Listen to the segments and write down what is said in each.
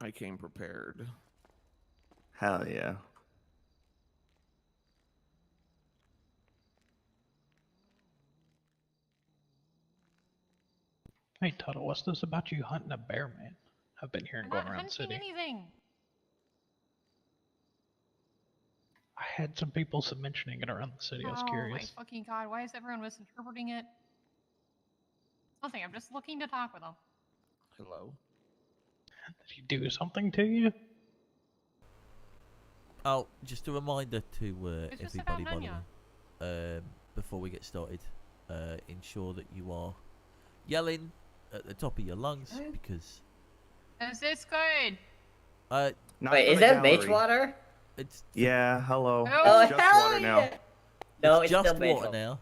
I came prepared. Hell yeah. Hey Tuttle, what's this about you hunting a bear, man? I've been hearing going around the city. I'm not hunting anything. I had some people mentioning it around the city. I was curious. Oh my fucking god, why is everyone misinterpreting it? Nothing, I'm just looking to talk with them. Hello? Did he do something to you? Oh, just a reminder to It's just everybody, about by the way, before we get started, ensure that you are yelling at the top of your lungs because. Is this good? Wait, is that beach water? It's Yeah, hello. Oh, It's just hell water yeah! now. No, it's just still beach water water. now.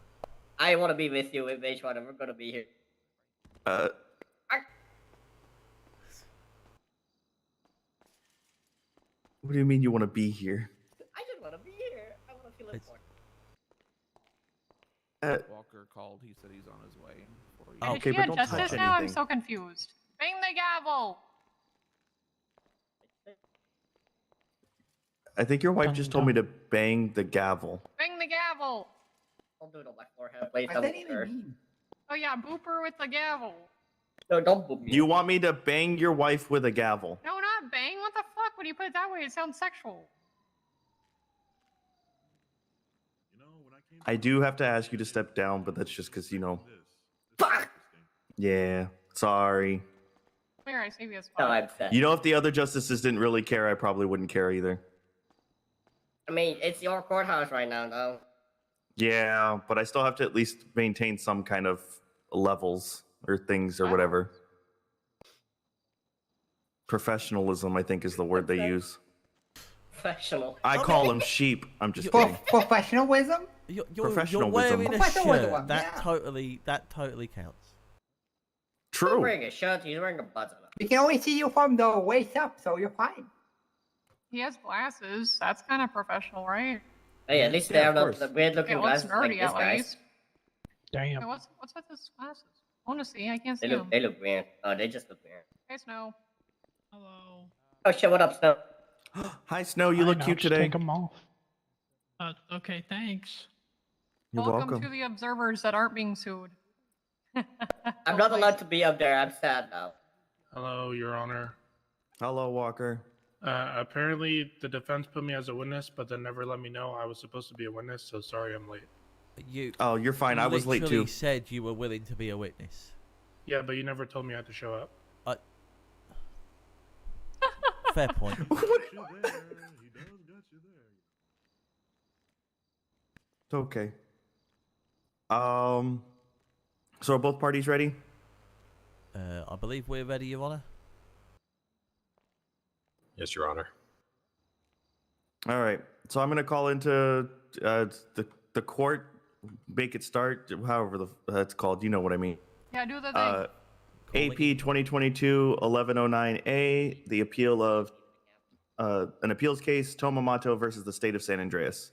I want to be with you with beach water. We're gonna be here. What do you mean you want to be here? I just want to be here. I want to feel It's- important. Walker called. He said he's on his way. For you. Oh, Okay, Is she but a don't justice touch now? I'm anything. so confused. Bang the gavel! I think your wife Dun, just told me dun. to bang the gavel. Bang the gavel! Don't do it on my forehead, please. What Don't does that sir. even mean? Oh yeah, boop her with the gavel. No, don't boop me. You want me to bang your wife with a gavel? No, not bang. What the fuck? When you put it that way, it sounds sexual. I do have to ask you to step down, but that's just because, you know. Fuck! Yeah, sorry. Here, I save you a spot. No, I'm sad. You know, if the other justices didn't really care, I probably wouldn't care either. I mean, it's your courthouse right now, though. Yeah, but I still have to at least maintain some kind of levels or things or whatever. Professionalism, I think, is the word they use. Professional. I Okay. call them sheep. I'm just For kidding. professionalism? You're Professional wearing wisdom. a Professionalism, shirt. That yeah. totally counts. He's True. wearing a shirt. He's wearing a button. We can only see you from the waist up, so you're fine. He has glasses. That's kind of professional, right? Hey, at least Yeah, they are of not course. the weird It looking looks glasses like nerdy this at guy's. least. Damn. Hey, what's with his glasses? I want to see. I can't They see look, them. they look weird. Oh, they just look weird. Hey, Snow. Hello. Oh shit, what up, Snow? Hi, Snow. You I look know, cute just today. Take them off. Okay, thanks. You're Welcome welcome. to the observers that aren't being sued. I'm not allowed to be up there. I'm sad now. Hello, Your Honor. Hello, Walker. Apparently, the defense put me as a witness, but then never let me know I was supposed to be a witness, so sorry I'm late. You Oh, you're fine. I was late literally too. said you were willing to be a witness. Yeah, but you never told me I had to show up. Fair point. It's okay. So are both parties ready? I believe we're ready, Your Honor. Yes, Your Honor. All right. So I'm gonna call into the court, make it start. However that's called. You know what I mean. Yeah, do the thing. AP-20221109-A, the appeal of an appeals case, Touma Mato versus the state of San Andreas.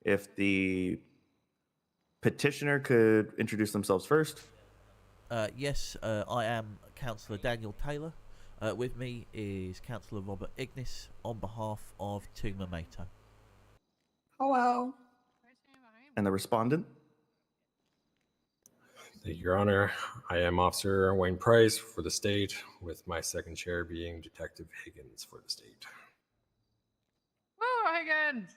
If the petitioner could introduce themselves first. Yes, I am Councillor Daniel Taylor. With me is Councillor Robert Ignis on behalf of Touma Mato. Hello. And the respondent. Thank you, Your Honor. I am Officer Wayne Price for the state, with my second chair being Detective Higgins for the state. Woo, Higgins!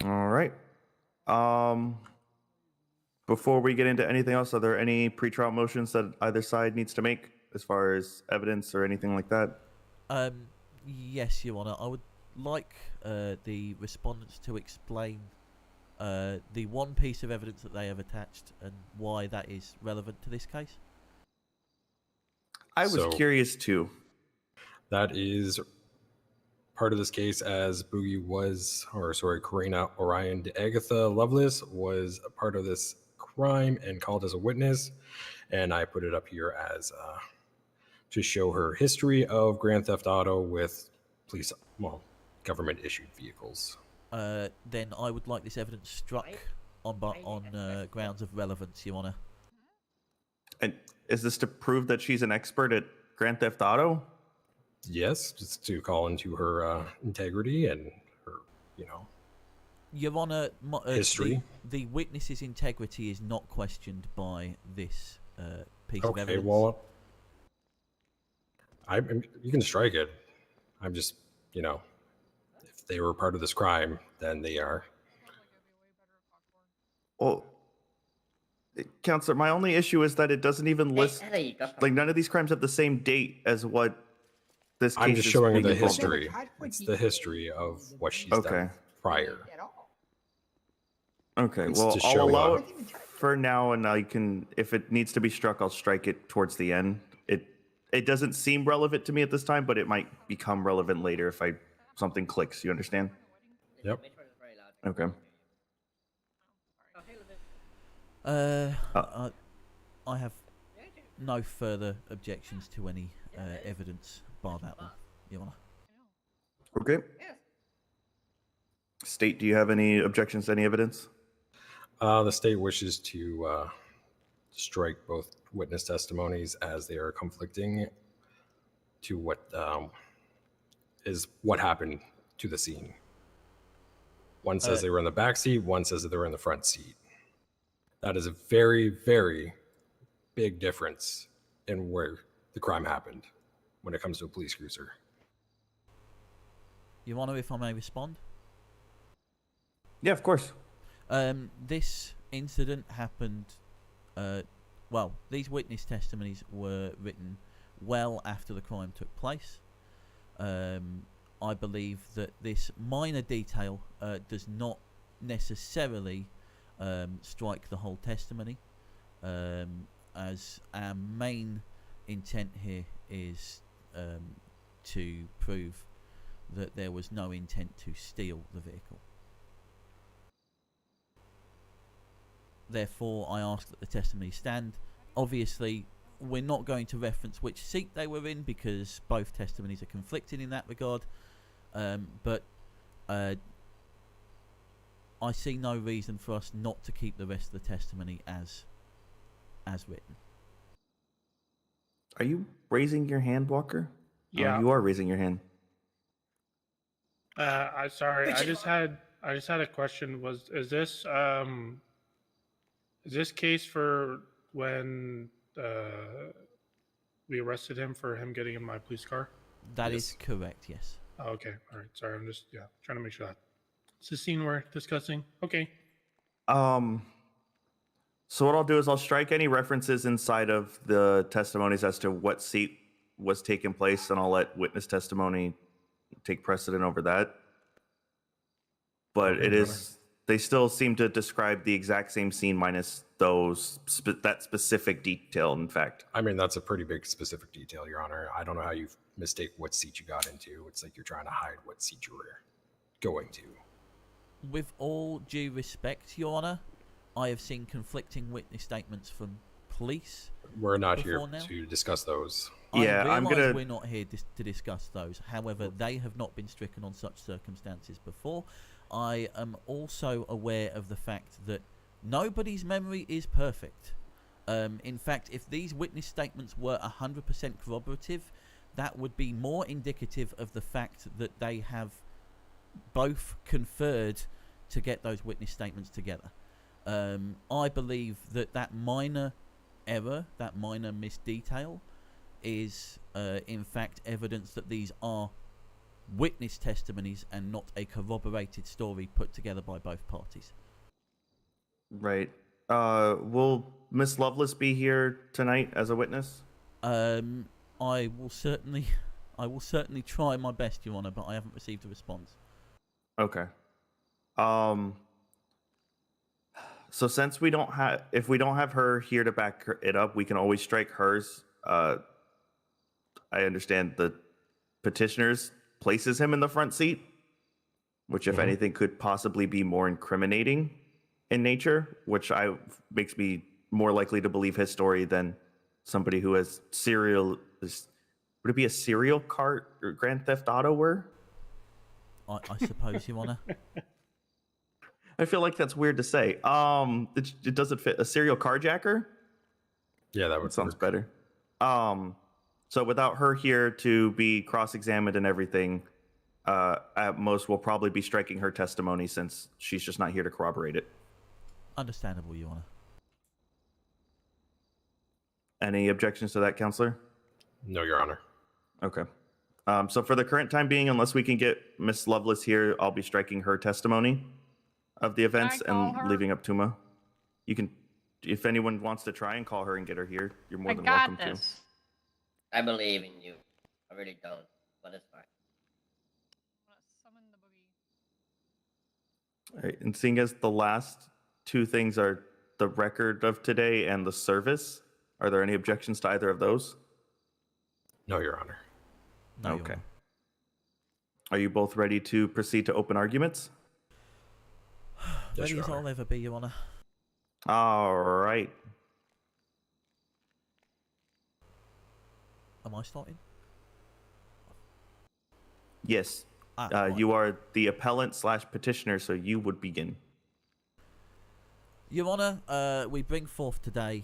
All right. Before we get into anything else, are there any pretrial motions that either side needs to make as far as evidence or anything like that? Yes, Your Honor. I would like the respondents to explain the one piece of evidence that they have attached and why that is relevant to this case. I was So- curious too. That is part of this case, as Karina Orion de Agatha Lovelace was a part of this crime and called as a witness. And I put it up here as to show her history of Grand Theft Auto with government issued vehicles. Then I would like this evidence struck on grounds of relevance, Your Honor. And is this to prove that she's an expert at Grand Theft Auto? Yes, just to call into her integrity and her, Your Honor, history. the witness's integrity is not questioned by this piece of Okay, evidence. well, you can strike it. I'm just, if they were part of this crime, then they are. Well, Counselor, my only issue is that it doesn't even list, There you go. like, none of these crimes have the same date as what this case I'm just is showing her being the involved in. history. It's the history of what she's Okay. done prior. At all. Okay, It's well, to I'll show, allow it for now, and I can, if it needs to be struck, I'll strike it towards the end. It doesn't seem relevant to me at this time, but it might become relevant later if something clicks. You understand? Yep. Okay. I have no further objections to any evidence bar that one, Your Honor. Okay. State, do you have any objections to any evidence? The state wishes to strike both witness testimonies as they are conflicting to what happened to the scene. One says they were in the back seat, one says that they were in the front seat. That is a very, very big difference in where the crime happened when it comes to a police cruiser. Your Honor, if I may respond? Yeah, of course. This incident happened, these witness testimonies were written well after the crime took place. I believe that this minor detail does not necessarily strike the whole testimony, as our main intent here is to prove that there was no intent to steal the vehicle. Therefore, I ask that the testimony stand. Obviously, we're not going to reference which seat they were in because both testimonies are conflicting in that regard. But I see no reason for us not to keep the rest of the testimony as written. Are you raising your hand, Walker? Yeah. Oh, you are raising your hand. I sorry. I just had a question. Is this case for when we arrested him for him getting in my police car? That is correct, yes. Oh, okay. All right. Sorry. I'm just trying to make sure that it's the scene we're discussing. Okay. So what I'll do is I'll strike any references inside of the testimonies as to what seat was taking place, and I'll let witness testimony take precedent over that. But they still seem to describe the exact same scene minus that specific detail, in fact. I mean, that's a pretty big specific detail, Your Honor. I don't know how you mistake what seat you got into. It's like you're trying to hide what seat you were going to. With all due respect, Your Honor, I have seen conflicting witness statements from police. We're not here to discuss those. Yeah, I I'm realise gonna. we're not here to discuss those. However, they have not been stricken on such circumstances before. I am also aware of the fact that nobody's memory is perfect. In fact, if these witness statements were 100% corroborative, that would be more indicative of the fact that they have both conferred to get those witness statements together. I believe that minor error, that minor misdetail, is in fact evidence that these are witness testimonies and not a corroborated story put together by both parties. Right. Will Miss Lovelace be here tonight as a witness? I will certainly try my best, Your Honor, but I haven't received a response. Okay. So since if we don't have her here to back it up, we can always strike hers. I understand the petitioner's places him in the front seat, which, if anything, could possibly be more incriminating in nature, which makes me more likely to believe his story than somebody who has would it be a serial cart or Grand Theft Auto were? I suppose, Your Honor. I feel like that's weird to say. It doesn't fit. A serial carjacker? Yeah, that Sounds better. So without her here to be cross-examined and everything, at most we'll probably be striking her testimony since she's just not here to corroborate it. Understandable, Your Honor. Any objections to that, Counselor? No, Your Honor. Okay. So for the current time being, unless we can get Miss Lovelace here, I'll be striking her testimony of the events call and her? leaving up Touma. You can, if anyone wants to try and call her and get her here, you're more I than got welcome this. I believe in you. I really don't, but it's fine. I'm gonna summon the boogie. to. All right, and seeing as the last two things are the record of today and the service, are there any objections to either of those? No, Your Honor. No, Your Okay. Honor. Are you both ready to proceed to open arguments? Yes, Ready Your as Honor. I'll ever be, Your Honor. All right. Am I starting? Yes. Right. You are the appellant / petitioner, so you would begin. Your Honour, we bring forth today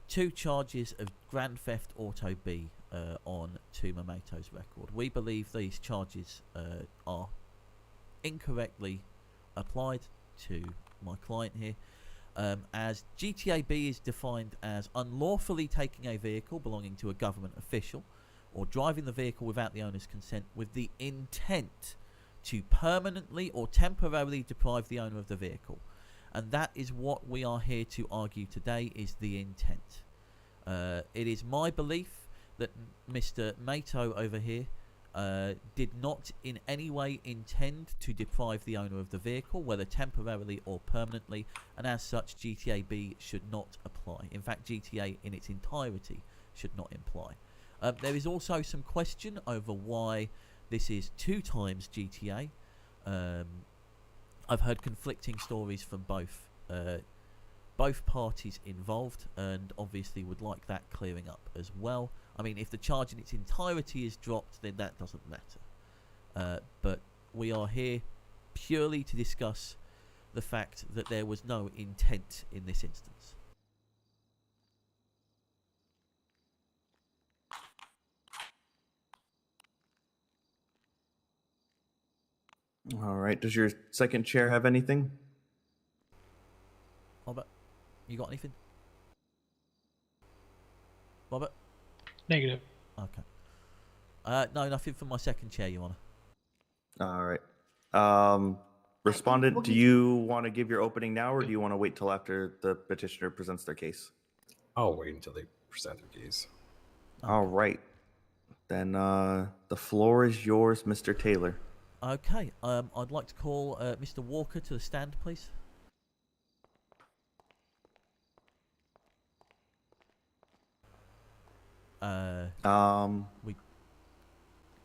2 charges of Grand Theft Auto B on Touma Mato's record. We believe these charges are incorrectly applied to my client here, as GTA B is defined as unlawfully taking a vehicle belonging to a government official or driving the vehicle without the owner's consent with the intent to permanently or temporarily deprive the owner of the vehicle. And that is what we are here to argue today, is the intent. It is my belief that Mr. Mato over here did not in any way intend to deprive the owner of the vehicle, whether temporarily or permanently, and as such GTA B should not apply. In fact, GTA in its entirety should not apply. There is also some question over why this is 2 times GTA. I've heard conflicting stories from both parties involved, and obviously would like that clearing up as well. I mean, if the charge in its entirety is dropped, then that doesn't matter. But we are here purely to discuss the fact that there was no intent in this instance. All right. Does your second chair have anything? Robert, you got anything? Robert? Negative. Okay. No, nothing from my second chair, Your Honour. All right. Respondent, do you want to give your opening now, or do you want to wait till after the petitioner presents their case? I'll wait until they present their case. All right. Then the floor is yours, Mr. Taylor. Okay, I'd like to call Mr. Walker to the stand, please.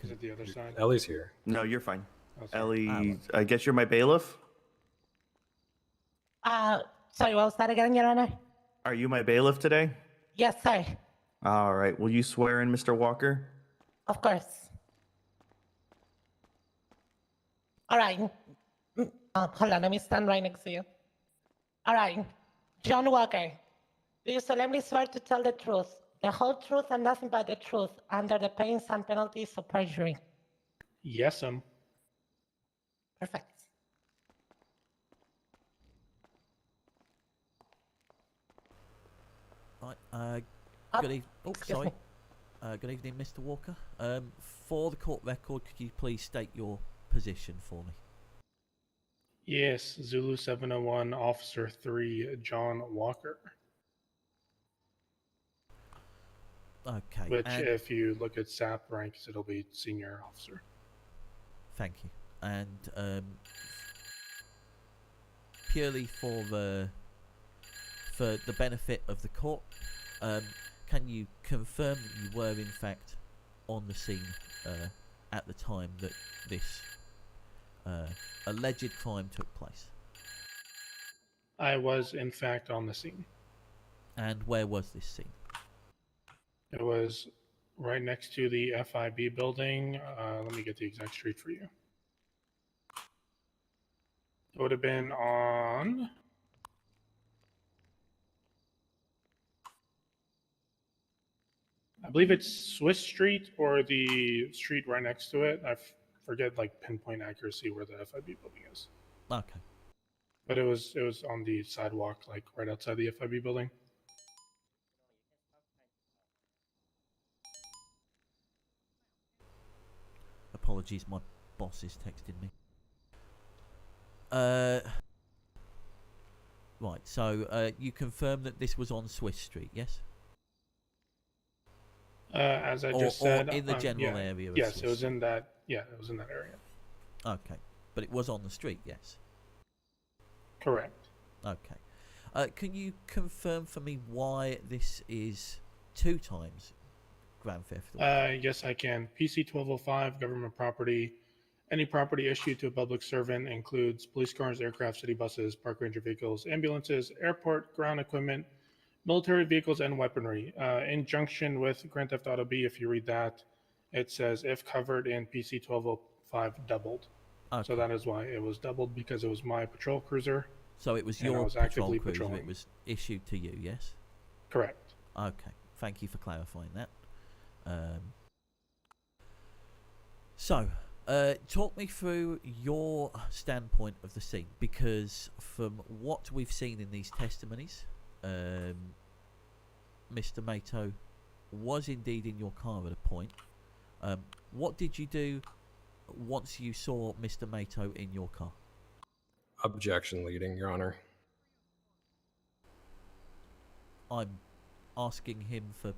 Is it the other side? Ellie's here. No, you're fine. Oh, sorry. Ellie, I guess you're my bailiff? Sorry, what was that again, Your Honor? Are you my bailiff today? Yes, sir. All right. Will you swear in, Mr. Walker? Of course. All right. Hold on, let me stand right next to you. All right. John Walker, do you solemnly swear to tell the truth, the whole truth, and nothing but the truth, under the pains and penalties of perjury? Yes, Perfect. Right, Oh, good evening. Oh, excuse sorry. me. Good evening, Mr. Walker. For the court record, could you please state your position for me? Yes, Zulu 701, Officer 3, John Walker. Okay. Which, and if you look at SAP ranks, it'll be Senior Officer. thank you. And purely for the benefit of the court, can you confirm that you were in fact on the scene at the time that this alleged crime took place? I was, in fact, on the scene. And where was this scene? It was right next to the FIB building. Let me get the exact street for you. It would have been on... I believe it's Swiss Street or the street right next to it. Forget like pinpoint accuracy where the FIB building is. Okay. But it was on the sidewalk, like right outside the FIB building. Apologies, my boss is texting me. Right, so you confirm that this was on Swiss Street, yes? As I Or- just or said, in the general yeah. area of Yes, Swiss it was Street. in that. Yeah, it was in that area. Okay, but it was on the street, yes? Correct. Okay. Can you confirm for me why this is 2 times Grand Theft Auto? Yes, I can. PC 1205, government property. Any property issued to a public servant includes police cars, aircraft, city buses, park ranger vehicles, ambulances, airport, ground equipment, military vehicles, and weaponry. In junction with Grand Theft Auto B, if you read that, it says if covered in PC 1205 doubled. Okay. So that is why it was doubled, because it was my patrol cruiser. So it was and I your was patrol actively cruiser, patrolling. it was issued to you, yes? Correct. Okay, thank you for clarifying that. So, talk me through your standpoint of the scene, because from what we've seen in these testimonies, Mr. Mato was indeed in your car at a point. What did you do once you saw Mr. Mato in your car? Objection leading, Your Honor. I'm asking him for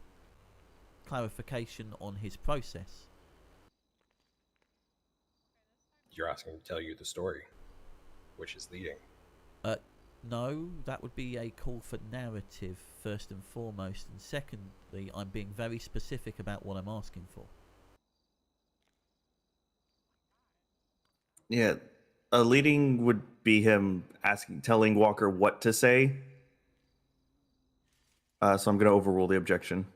clarification on his process. You're asking me to tell you the story, which is leading. No, that would be a call for narrative, first and foremost, and secondly, I'm being very specific about what I'm asking for. Yeah, a leading would be him telling Walker what to say. So I'm going to overrule the objection.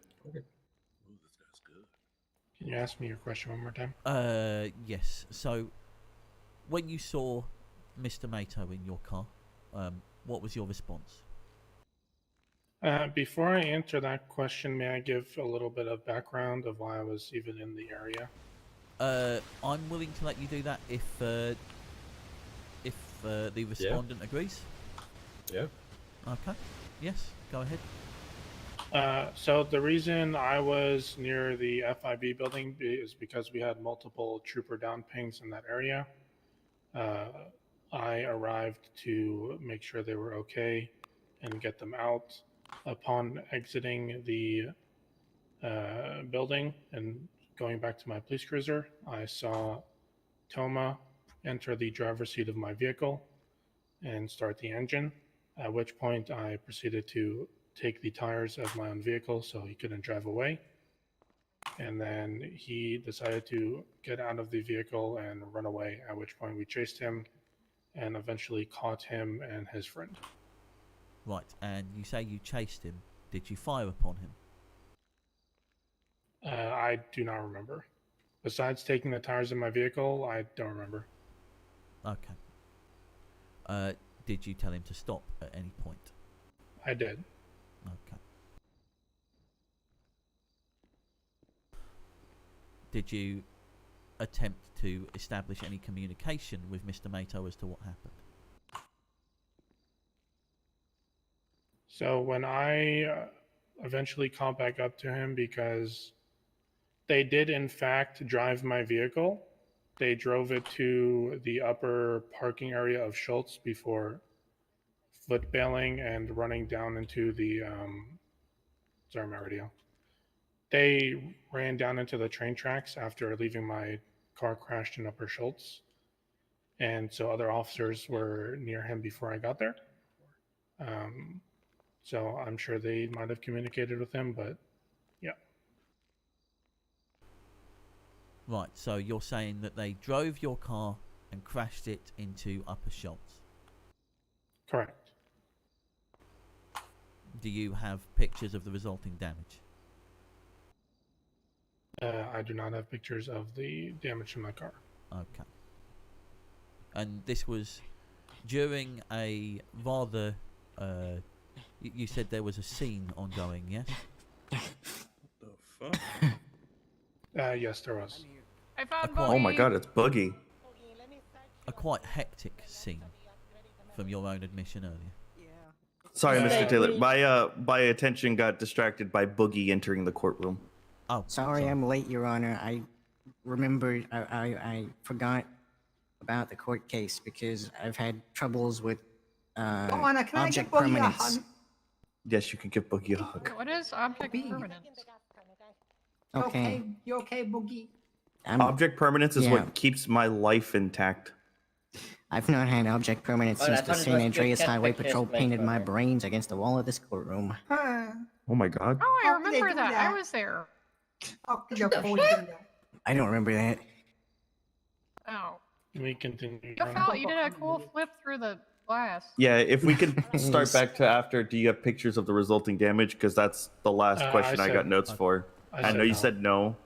Can you ask me your question one more time? Yes. So, when you saw Mr. Mato in your car, what was your response? Before I answer that question, may I give a little bit of background of why I was even in the area? I'm willing to let you do that if the respondent agrees. Yeah. Okay. Yes. Go ahead. So the reason I was near the FIB building is because we had multiple trooper down pings in that area. I arrived to make sure they were okay and get them out. Upon exiting the building and going back to my police cruiser, I saw Touma enter the driver's seat of my vehicle and start the engine, at which point I proceeded to take the tires of my own vehicle so he couldn't drive away. And then he decided to get out of the vehicle and run away, at which point we chased him and eventually caught him and his friend. Right. And you say you chased him. Did you fire upon him? I do not remember. Besides taking the tires of my vehicle, I don't remember. Okay. Did you tell him to stop at any point? I did. Okay. Did you attempt to establish any communication with Mr. Mato as to what happened? So when I eventually called back up to him, because they did in fact drive my vehicle, they drove it to the upper parking area of Schultz before foot bailing and running down into the sorry, my radio. They ran down into the train tracks after leaving my car crashed in Upper Schultz. And so other officers were near him before I got there. So I'm sure they might have communicated with him, but yeah. Right, so you're saying that they drove your car and crashed it into Upper Schultz. Correct. Do you have pictures of the resulting damage? I do not have pictures of the damage to my car. Okay. And this was during a rather... you said there was a scene ongoing, yes? The fuck? Yes, there was. I found quite- Oh my Boogie. God, it's Boogie. A quite hectic scene, from your own admission earlier. Sorry, Yeah. Mr. Taylor. My attention got distracted by Boogie entering the courtroom. Oh, Sorry, I'm late, Your Honor. I remembered I forgot about the court case because I've had troubles with Honor, can I object get Boogie a permanence. hug? Yes, you can give Boogie a hug. What is object Boogie. permanence? Okay. You okay, Boogie? Object permanence is yeah. what keeps my life intact. I've not had object permanence Oh, I since the thought it San was good Andreas cat Highway pictures Patrol to make painted my photos. brains against the wall of this courtroom. Huh. Oh my God. Oh, I How could they remember do that. that? I was there. How could you afford to do that? I don't remember that. Oh. Can we continue? You Your Honor? felt you did a cool flip through the glass. Yeah, if we could start back to after, do you have pictures of the resulting damage? Because that's the last I question I got said- notes for. I know you no. said no,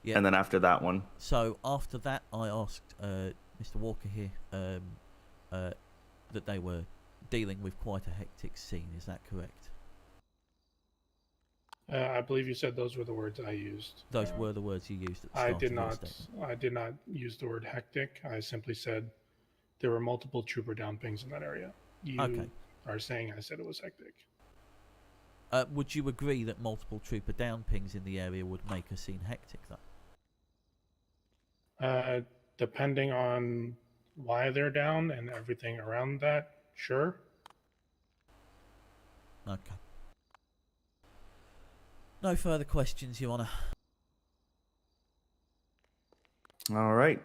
yeah. and then after that one. So after that, I asked Mr. Walker here that they were dealing with quite a hectic scene. Is that correct? I believe you said those were the words I used. Those were the words you used at the I start did of your not. statement. I did not use the word hectic. I simply said there were multiple trooper down pings in that area. You Okay. are saying I said it was hectic. Would you agree that multiple trooper down pings in the area would make a scene hectic, though? Depending on why they're down and everything around that, sure. Okay. No further questions, Your Honour. All right.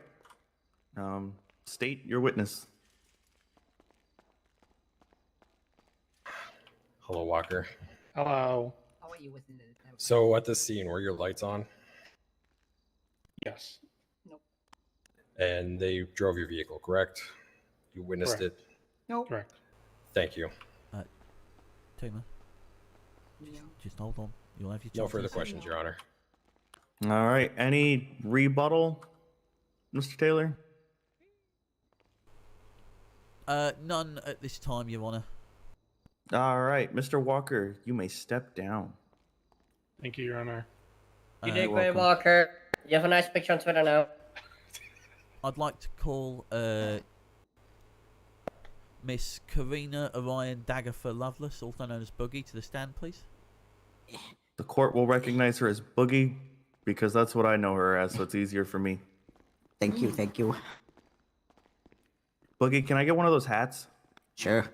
State your witness. Hello, Walker. Hello. How are you listening to this? So at this scene, were your lights on? Yes. And they drove your vehicle, correct? You witnessed Correct. it? Nope. Correct. Thank you. Touma, just hold on. You'll have your No chances. further questions, Your Honor. All right. Any rebuttal, Mr. Taylor? None at this time, Your Honour. All right, Mr. Walker, you may step down. Thank you, Your Honor. You Uh, did you're great, welcome. Walker. You have a nice picture on Twitter now. I'd like to call Miss Karina Orion Daggerfer Lovelace, also known as Boogie, to the stand, please. The court will recognize her as Boogie because that's what I know her as, so it's easier for me. Thank you, thank you. Boogie, can I get one of those hats? Sure.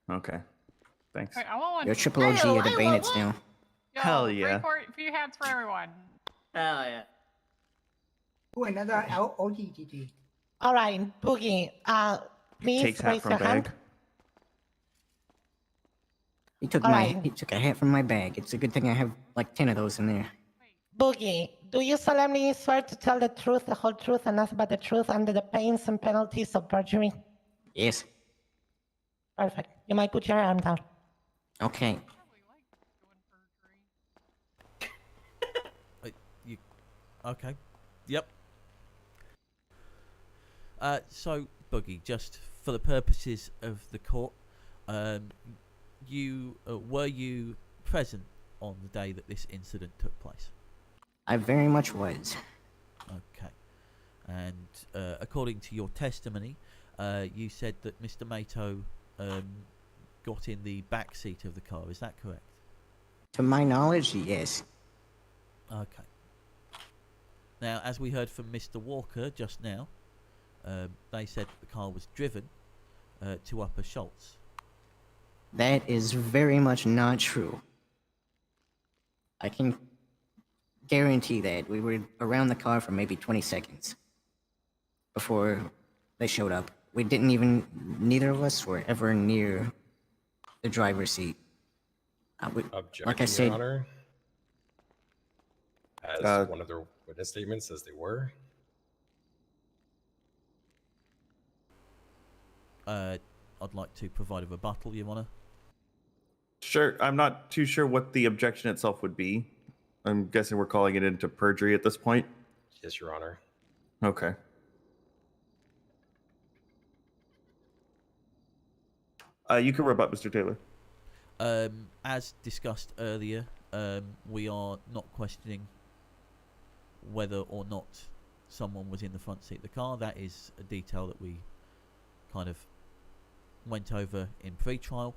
Okay. Thanks. Wait, I want one. You're triple OG of the Bayonets now. Yo, Hell free yeah. free hats for everyone. Hell yeah. Ooh, another OGGG. All right, Boogie. Please Takes hat raise from your hand. bag. He took Alright. he took a hat from my bag. It's a good thing I have like 10 of those in there. Boogie, do you solemnly swear to tell the truth, the whole truth, and nothing but the truth under the pains and penalties of perjury? Yes. Perfect. You might put your arm down. Okay. Probably like doing perjury. Okay. Yep. So, Boogie, just for the purposes of the court, you were you present on the day that this incident took place? I very much was. Okay. And according to your testimony, you said that Mr. Mato got in the back seat of the car. Is that correct? To my knowledge, yes. Okay. Now, as we heard from Mr. Walker just now, they said the car was driven to Upper Schultz. That is very much not true. I can guarantee that we were around the car for maybe 20 seconds before they showed up. We didn't even, neither of us were ever near the driver's seat. Objection, Like I said- Your Honor. As one of their witness statements says they were. I'd like to provide a rebuttal, Your Honour. Sure. I'm not too sure what the objection itself would be. I'm guessing we're calling it into perjury at this point. Yes, Your Honor. Okay. You can rebut, Mr. Taylor. As discussed earlier, we are not questioning whether or not someone was in the front seat of the car. That is a detail that we kind of went over in pre-trial.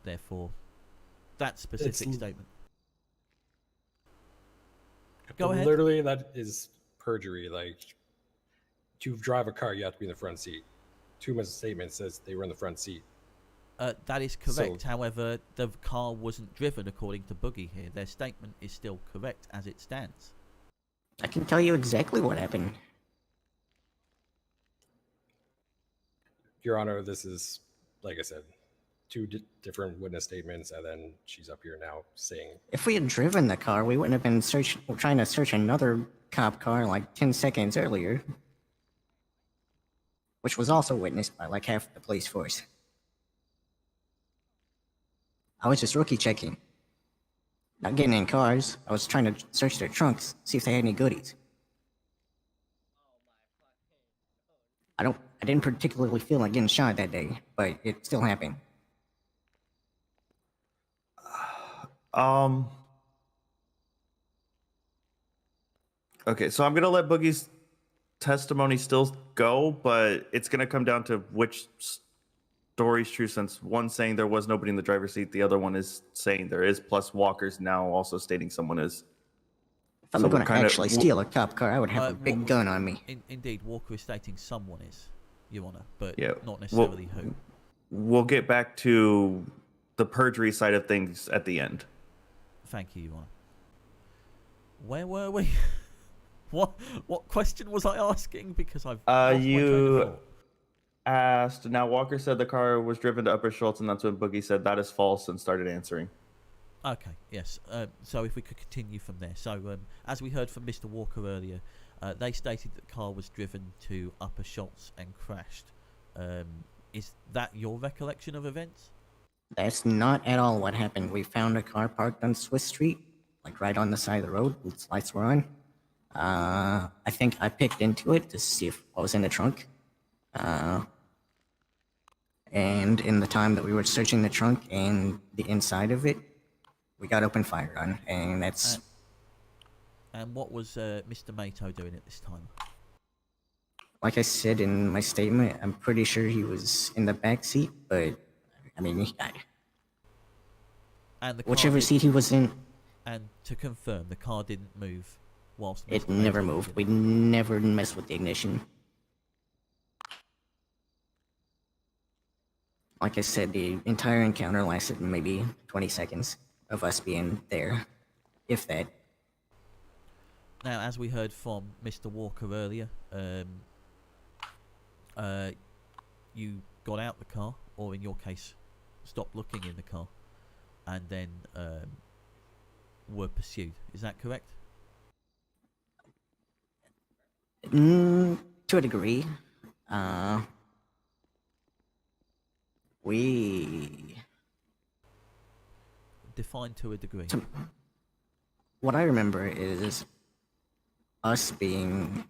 Therefore, that specific statement. Go ahead. Literally, that is perjury. Like, to drive a car, you have to be in the front seat. Touma's statement says they were in the front seat. That is correct. However, the car wasn't driven according to Boogie here. Their statement is still correct as it stands. I can tell you exactly what happened. Your Honor, this is, like I said, two different witness statements, and then she's up here now saying... If we had driven the car, we wouldn't have been trying to search another cop car like 10 seconds earlier. Which was also witnessed by like half the police force. I was just rookie checking. Not getting in cars. I was trying to search their trunks, see if they had any goodies. I didn't particularly feel like getting shot that day, but it still happened. Okay, so I'm gonna let Boogie's testimony still go, but it's gonna come down to which story's true, since one's saying there was nobody in the driver's seat, the other one is saying there is, plus Walker's now also stating someone is. If I'm going to actually steal a cop car, I would have a big gun on me. Indeed, Walker is stating someone is, Your Honor, but Yeah, not necessarily who. We'll get back to the perjury side of things at the end. Thank you, Your Honor. Where were we? What question was I asking? Because I've lost my train of thought. Asked. Now Walker said the car was driven to Upper Schultz, and that's when Boogie said that is false and started answering. Okay, yes. So if we could continue from there. So as we heard from Mr. Walker earlier, they stated that the car was driven to Upper Schultz and crashed. Is that your recollection of events? That's not at all what happened. We found a car parked on Swiss Street, like right on the side of the road. Its lights were on. I think I picked into it to see if what was in the trunk. And in the time that we were searching the trunk and the inside of it, we got open fire on, and that's... And what was Mr. Mato doing at this time? Like I said in my statement, I'm pretty sure he was in the back seat, but, I mean, he died. And the whichever seat he was in... And to confirm, the car didn't move whilst... It never moved. We never messed with the ignition. Like I said, the entire encounter lasted maybe 20 seconds of us being there, if that. Now, as we heard from Mr. Walker earlier, you got out the car, or in your case, stopped looking in the car, and then were pursued. Is that correct? To a degree. We... Define to a degree. What I remember is us being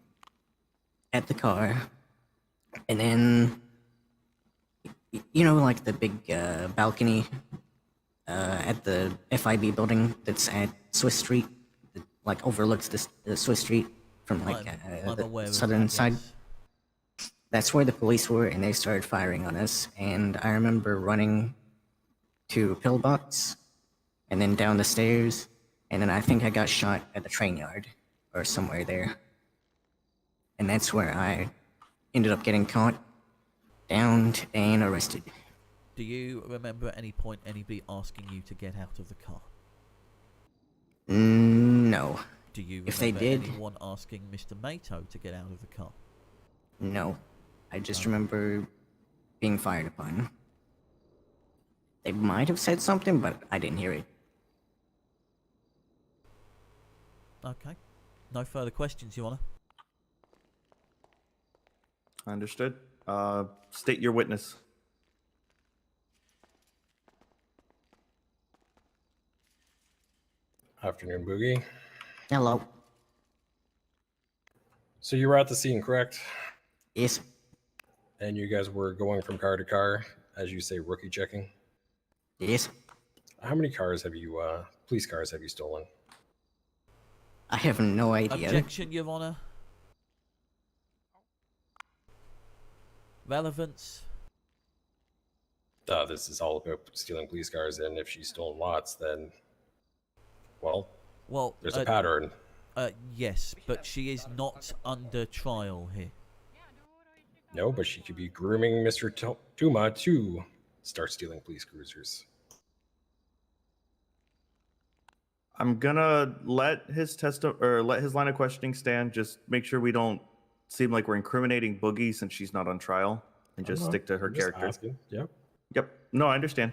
at the car, and then, you know, like the big balcony at the FIB building that's at Swiss Street, that, like, overlooks the Swiss Street from, like, the southern side. Yes. That's where the police were, and they started firing on us. And I remember running to Pillbox, and then down the stairs, and then I think I got shot at the train yard, or somewhere there. And that's where I ended up getting caught, downed, and arrested. Do you remember at any point anybody asking you to get out of the car? No. Do you remember if they did, anyone asking Mr. Mato to get out of the car? No. I just remember being fired upon. They might have said something, but I didn't hear it. Okay. No further questions, Your Honor. Understood. State your witness. Afternoon, Boogie. Hello. So you were at the scene, correct? Yes. And you guys were going from car to car, as you say, rookie checking? Yes. How many cars have you, police cars have you stolen? I have no idea. Objection, Your Honor. Relevance. This is all about stealing police cars, and if she's stolen lots, then, well, there's a pattern. Yes, but she is not under trial here. No, but she could be grooming Mr. Touma to start stealing police cruisers. I'm gonna let his let his line of questioning stand. Just make sure we don't seem like we're incriminating Boogie since she's not on trial, and just stick to her character. Asking. Yep. Yep. No, I understand.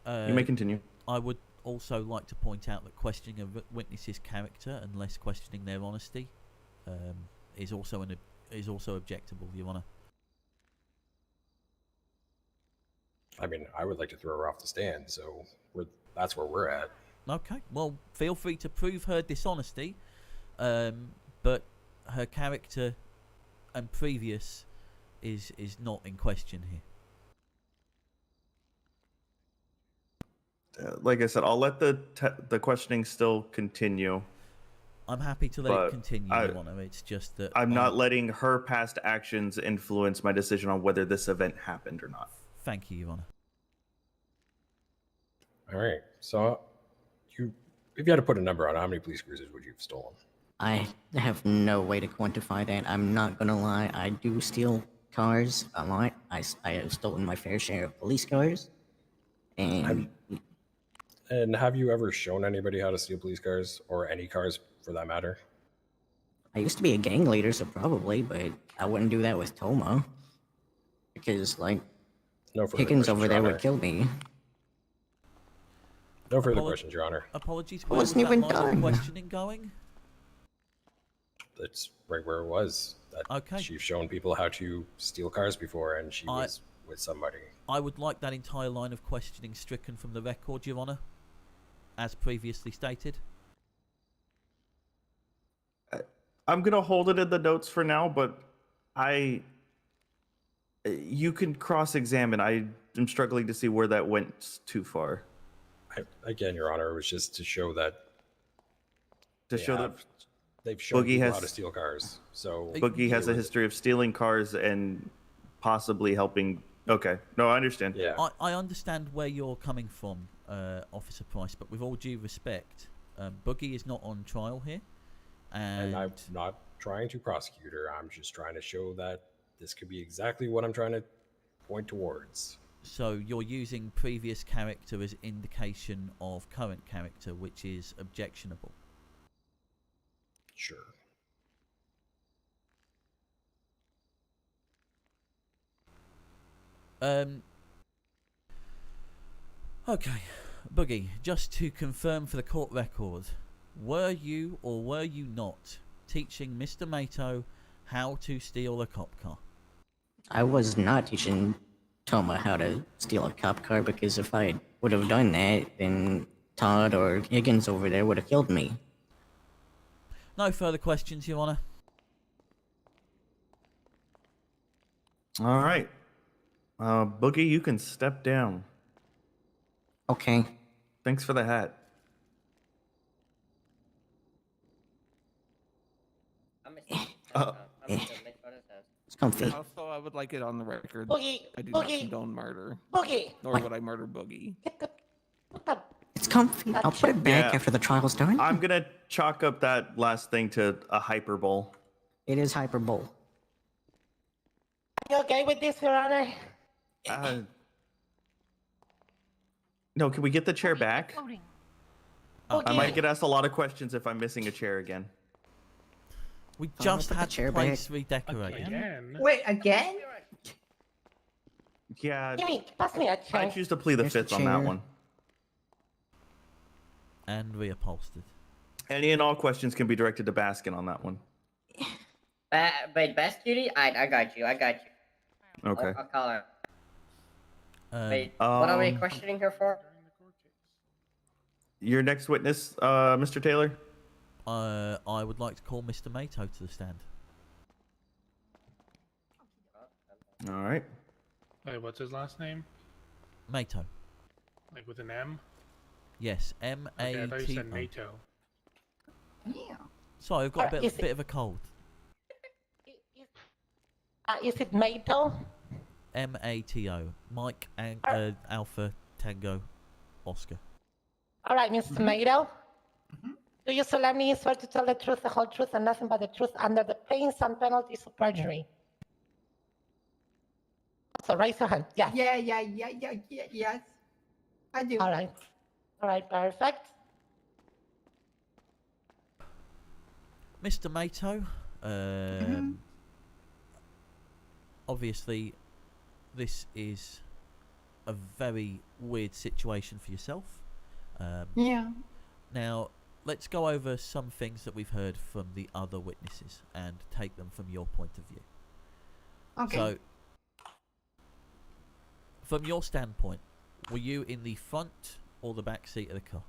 You may continue. I would also like to point out that questioning a witness's character and less questioning their honesty is also objectable, Your Honor. I mean, I would like to throw her off the stand, so that's where we're at. Okay, well, feel free to prove her dishonesty, but her character and previous is not in question here. Like I said, I'll let the questioning still continue. I'm happy to let it continue, Your Honor. It's just that I'm not letting her past actions influence my decision on whether this event happened or not. Thank you, Your Honor. All right, so if you had to put a number on how many police cruisers would you have stolen? I have no way to quantify that. I'm not gonna lie. I do steal cars a lot. I have stolen my fair share of police cars. And have you ever shown anybody how to steal police cars, or any cars for that matter? I used to be a gang leader, so probably, but I wouldn't do that with Touma. Because, like, Higgins over there would kill me. No further questions, Your Honor. Apologies. Where was that line of questioning going? That's right where it was. Okay. She's shown people how to steal cars before, and she was with somebody. I would like that entire line of questioning stricken from the record, Your Honor, as previously stated. I'm gonna hold it in the notes for now, but you can cross-examine. I am struggling to see where that went too far. Again, Your Honor, it was just to show that they've shown Boogie people how to steal cars. So Boogie has a history of stealing cars and possibly helping. Okay, no, I understand. Yeah, I understand where you're coming from, Officer Price, but with all due respect, Boogie is not on trial here, and I'm not trying to prosecute her. I'm just trying to show that this could be exactly what I'm trying to point towards. So you're using previous character as indication of current character, which is objectionable. Sure. Okay, Boogie, just to confirm for the court record, were you or were you not teaching Mr. Mato how to steal a cop car? I was not teaching Touma how to steal a cop car, because if I would have done that, then Todd or Higgins over there would have killed me. No further questions, Your Honor. All right. Boogie, you can step down. Okay. Thanks for the hat. It's comfy. Also, I would like it on the record. Boogie, I do not Boogie, condone murder. Boogie. Nor would I murder Boogie. It's comfy. I'll put it back after the trial's done. I'm gonna chalk up that last thing to a hyperbole. It is hyperbole. You okay with this, Your Honor? No, can we get the chair back? I Boogie. might get asked a lot of questions if I'm missing a chair again. We just had the place redecorated. Wait, again? Yeah, Jimmy, pass me a chair. I choose to plead the fifth on that one. And reupholstered. Any and all questions can be directed to Baskin on that one. Wait, best duty? I got you. Okay. I'll call her. Wait, what are we questioning her for? Your next witness, Mr. Taylor? I would like to call Mr. Mato to the stand. All right. Wait, what's his last name? Mato. Like with an M? Yes, M-A-T-O. Okay, I thought you said Mato. Yeah. Sorry, I've got a Is bit of a cold. Is it Mato? Mato. Mike and Alpha Tango Oscar. All right, Mr. Mato. Do you solemnly swear to tell the truth, the whole truth, and nothing but the truth under the pains and penalties of perjury? So raise your hand. Yes. Yes. I do. All right. All right, perfect. Mr. Mato, obviously, this is a very weird situation for yourself. Yeah. Now, let's go over some things that we've heard from the other witnesses and take them from your point of view. Okay. So, from your standpoint, were you in the front or the back seat of the car?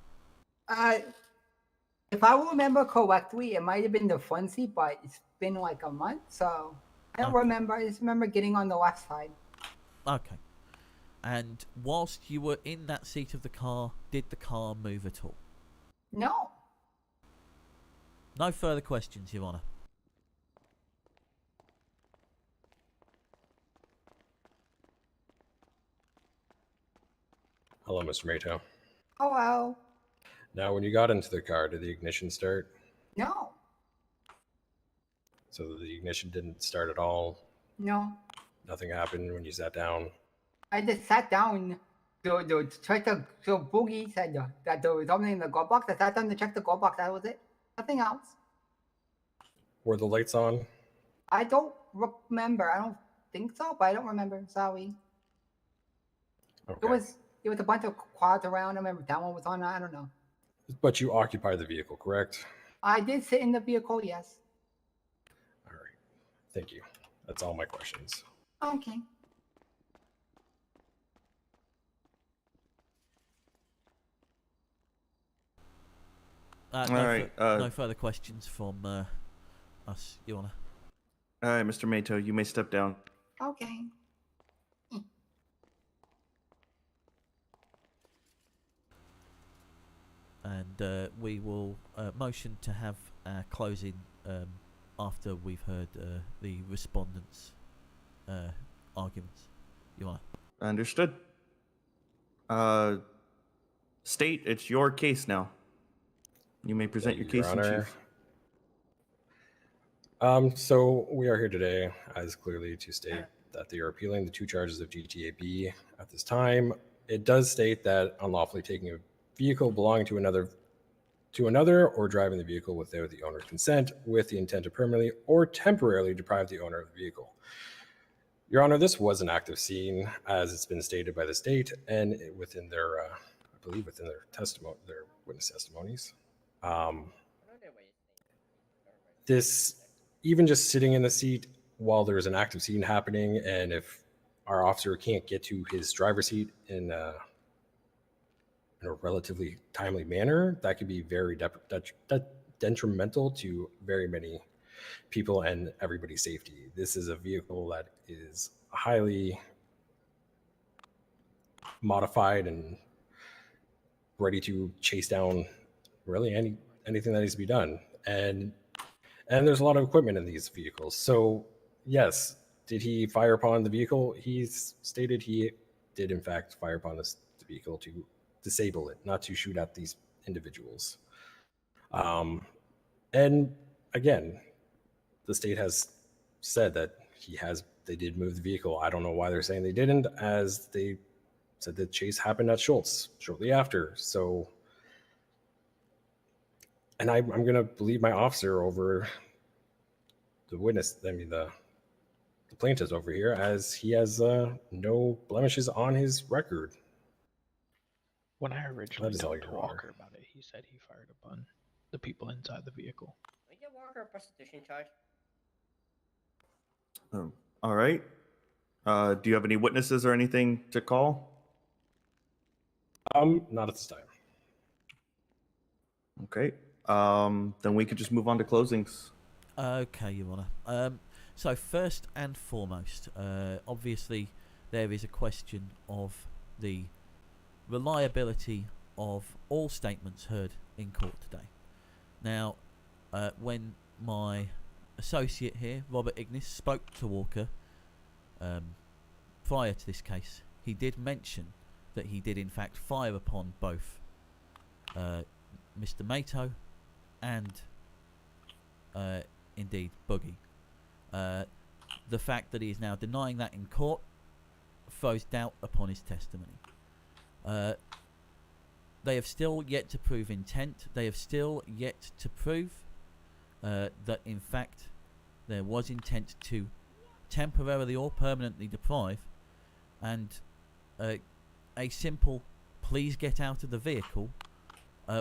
If I remember correctly, it might have been the front seat, but it's been like a month, so I don't remember. I just remember getting on the left side. Okay. And whilst you were in that seat of the car, did the car move at all? No. No further questions, Your Honour. Hello, Mr. Mato. Hello. Now, when you got into the car, did the ignition start? No. So the ignition didn't start at all? No. Nothing happened when you sat down? I just sat down to check the Boogie said that there was something in the glove box. I sat down to check the glove box. That was it. Nothing else. Were the lights on? I don't remember. I don't think so, but I don't remember. Sorry. Okay. It was a bunch of quads around. I remember that one was on. I don't know. But you occupied the vehicle, correct? I did sit in the vehicle. Yes. All right. Thank you. That's all my questions. Okay. No further questions from us, Your Honour. All right, Mr. Mato, you may step down. Okay. And we will motion to have our closing after we've heard the respondents' arguments, Your Honour. Understood. State, it's your case now. You may present your case in chief. So we are here today as clearly to state that they are appealing the 2 charges of GTAB at this time. It does state that unlawfully taking a vehicle belonging to another or driving the vehicle without the owner's consent with the intent to permanently or temporarily deprive the owner of the vehicle. Your Honor, this was an active scene, as it's been stated by the state and within their, I believe, within their testimony, their witness testimonies. This, even just sitting in the seat while there's an active scene happening, and if our officer can't get to his driver's seat in a relatively timely manner, that could be very detrimental to very many people and everybody's safety. This is a vehicle that is highly modified and ready to chase down really anything that needs to be done. And there's a lot of equipment in these vehicles. So yes, did he fire upon the vehicle? He's stated he did in fact fire upon the vehicle to disable it, not to shoot at these individuals. And again, the state has said that they did move the vehicle. I don't know why they're saying they didn't, as they said the chase happened at Schultz shortly after. So, and I'm going to believe my officer over the witness, the plaintiff over here, as he has no blemishes on his record. When I originally talked to Walker about it, he said he fired upon the people inside the vehicle. We get Walker a prostitution charge. All right. Do you have any witnesses or anything to call? Not at this time. Okay. Then we could just move on to closings. Okay, Your Honour. So first and foremost, obviously there is a question of the reliability of all statements heard in court today. Now, when my associate here, Robert Ignis, spoke to Walker prior to this case, he did mention that he did in fact fire upon both Mr. Mato and indeed Boogie. The fact that he is now denying that in court throws doubt upon his testimony. They have still yet to prove intent. They have still yet to prove that in fact there was intent to temporarily or permanently deprive, and a simple please get out of the vehicle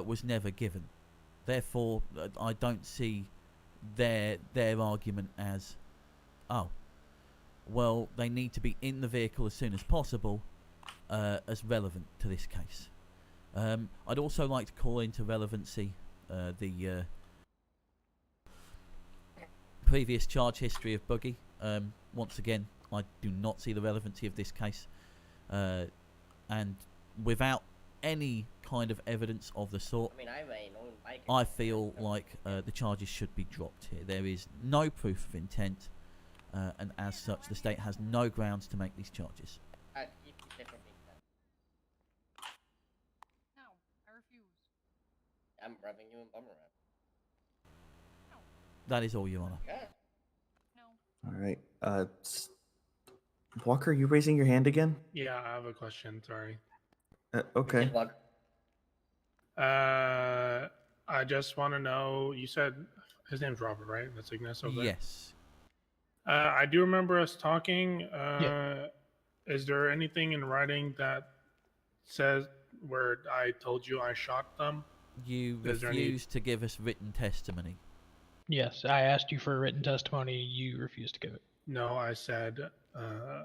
was never given. Therefore, I don't see their argument as, oh, well, they need to be in the vehicle as soon as possible, as relevant to this case. I'd also like to call into relevancy the previous charge history of Boogie. Once again, I do not see the relevancy of this case, and without any kind of evidence of the sort, I feel like the charges should be dropped here. There is no proof of intent, and as such, the state has no grounds to make these charges. No, I refuse. I'm rubbing you and bum around. That is all, Your Honor. Yeah. No. All right. Walker, are you raising your hand again? Yeah, I have a question. Sorry. Okay. I just want to know. You said his name's Robert, right? That's Ignace over there. Yes. I do remember us talking. Yeah. Is there anything in writing that says where I told you I shot them? You Is there any- refused to give us written testimony. Yes, I asked you for a written testimony. You refused to give it. No, I said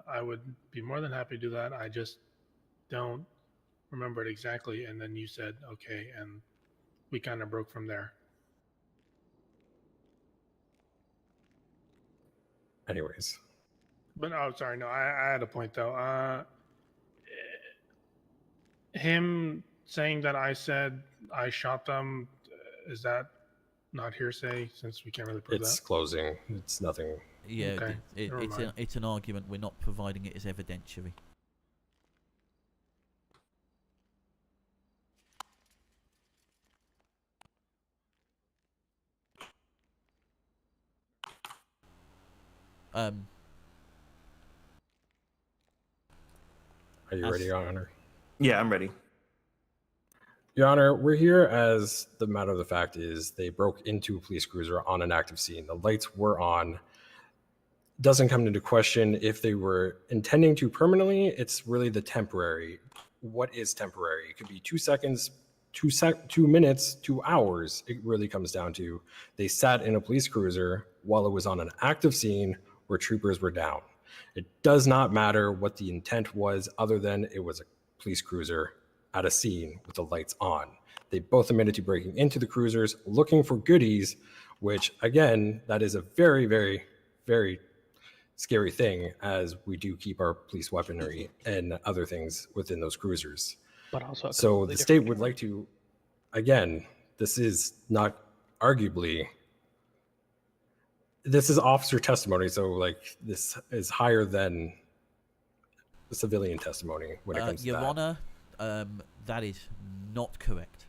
I would be more than happy to do that. I just don't remember it exactly. And then you said, okay, and we kind of broke from there. Anyways, But oh, sorry, no, I had a point though. Him saying that I said I shot them, is that not hearsay since we can't really prove it's that? closing. It's nothing. Yeah, Okay, never mind. it's an argument. We're not providing it as evidentiary. Are you ready, Your Honor? Yeah, I'm ready. Your Honor, we're here as the matter of the fact is they broke into a police cruiser on an active scene. The lights were on. Doesn't come into question if they were intending to permanently. It's really the temporary. What is temporary? It could be 2 seconds, 2 minutes, 2 hours. It really comes down to they sat in a police cruiser while it was on an active scene where troopers were down. It does not matter what the intent was other than it was a police cruiser at a scene with the lights on. They both admitted to breaking into the cruisers, looking for goodies, which again, that is a very, very, very scary thing as we do keep our police weaponry and other things within those cruisers. But also, So the state would like to, again, this is not arguably, this is officer testimony. So like this is higher than the civilian testimony when it comes to Your that. Honor, that is not correct.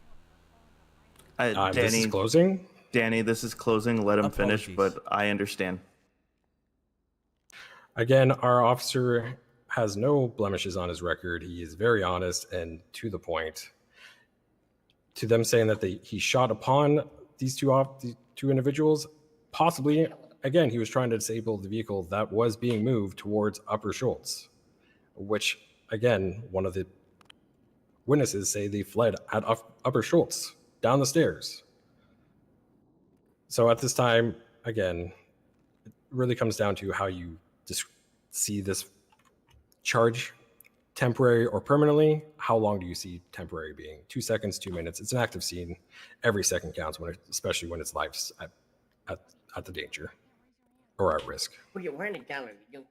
Danny, this is closing? Danny, this is closing. Let him finish, Apologies. but I understand. Again, our officer has no blemishes on his record. He is very honest and to the point. To them saying that he shot upon these two individuals, possibly, again, he was trying to disable the vehicle that was being moved towards Upper Schultz, which, again, one of the witnesses say they fled at Upper Schultz down the stairs. So at this time, again, it really comes down to how you see this charge, temporary or permanently. How long do you see temporary being? 2 seconds, 2 minutes. It's an active scene. Every second counts, especially when it's life's at the danger or at risk. Well, you're wearing a gallery. You don't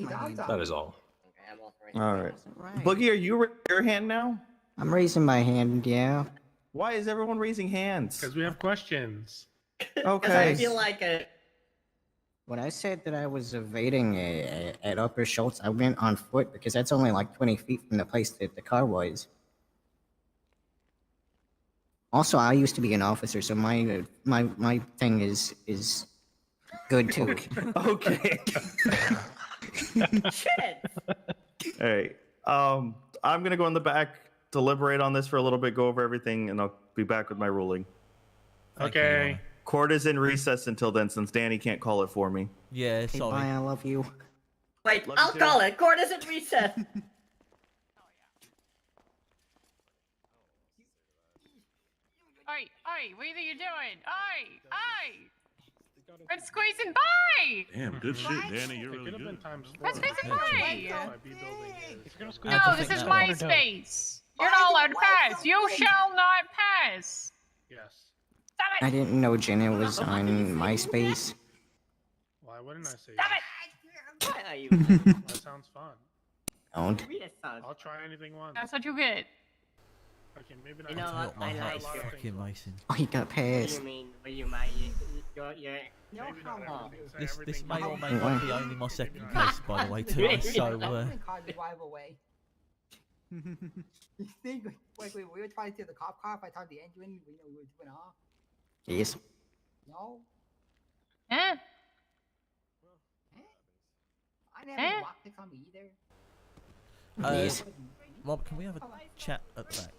count. That is all. Okay, I'm authorized. All right. Boogie, are you raising your hand now? I'm raising my hand, yeah. Why is everyone raising hands? Because we have questions. Okay. I feel like a. When I said that I was evading at Upper Schultz, I went on foot because that's only like 20 feet from the place that the car was. Also, I used to be an officer, so my thing is good too. Okay. Shit! All right. I'm gonna go in the back, deliberate on this for a little bit, go over everything, and I'll be back with my ruling. Thank you, Your Okay. Honor. Court is in recess until then, since Danny can't call it for me. Yeah, Okay, sorry. bye, I love you. Wait, Love you I'll too. call it. Court isn't recess. Oi, what are you doing? Oi! We're squeezing by! Damn, good shit, Danny. You're It really could have been good. times 4. Let's face it, That's what why? my B building is. If you're gonna squeeze I No, don't this think is that my one. space. You're not allowed to pass. You shall not pass. Yes. Stop I it! didn't know Jenna was on MySpace. Why wouldn't I say Stop yes? it! Why are you? That sounds fun. Don't. Read it, son. I'll try anything once. That's what you get. Okay, maybe not. You know Tell what? my I heart like is your- fucking racing. Oh, he got What do you passed. mean? What do you mean? You're No, Maybe not how everything. Say This everything may you or want. may not be only my second case, by the way, too. Yeah. So, I'm gonna call the drive away. You think? Wait, we were trying to see the cop car. If I turned the engine, we know we were doing off. Yes. No. Eh? Eh? I didn't have any Eh? rock picks on me either. Yes. Rob, can we have a chat at the back?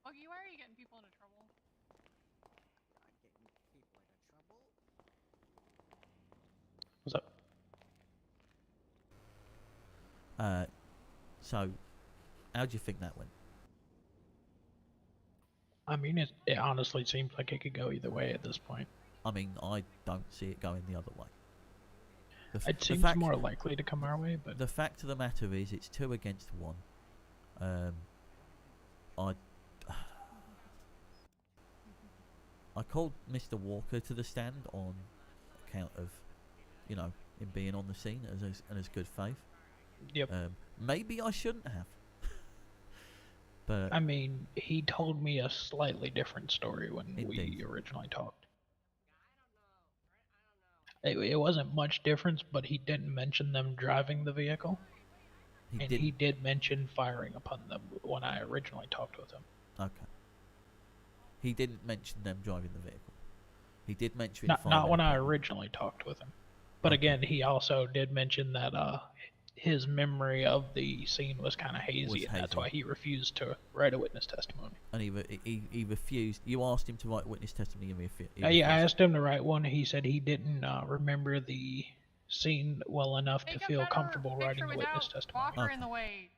Buggy, why are you getting people into trouble? What's up? So, how do you think that went? I mean, it honestly seems like it could go either way at this point. I mean, I don't see it going the other way. It seems more likely to come our way, but the fact of the matter is, it's 2 against 1. I called Mr. Walker to the stand on account of, you know, him being on the scene as good faith. yep. Maybe I shouldn't have. But I mean, he told me a slightly different story when we Indeed. originally talked. It wasn't much difference, but he didn't mention them driving the vehicle, and he did mention firing upon them when I originally talked with him. Okay. He didn't mention them driving the vehicle. He did mention Not firing when I upon them. originally talked with him, but Okay. again, he also did mention that his memory of the scene was kind of hazy, Was and that's hazy. why he refused to write a witness testimony. And he refused. You asked him to write witness testimony and he Yeah, I refused. asked him to write one. He said he didn't remember the scene well enough to Take a feel better comfortable picture writing a witness without testimony. Walker in Okay. the way.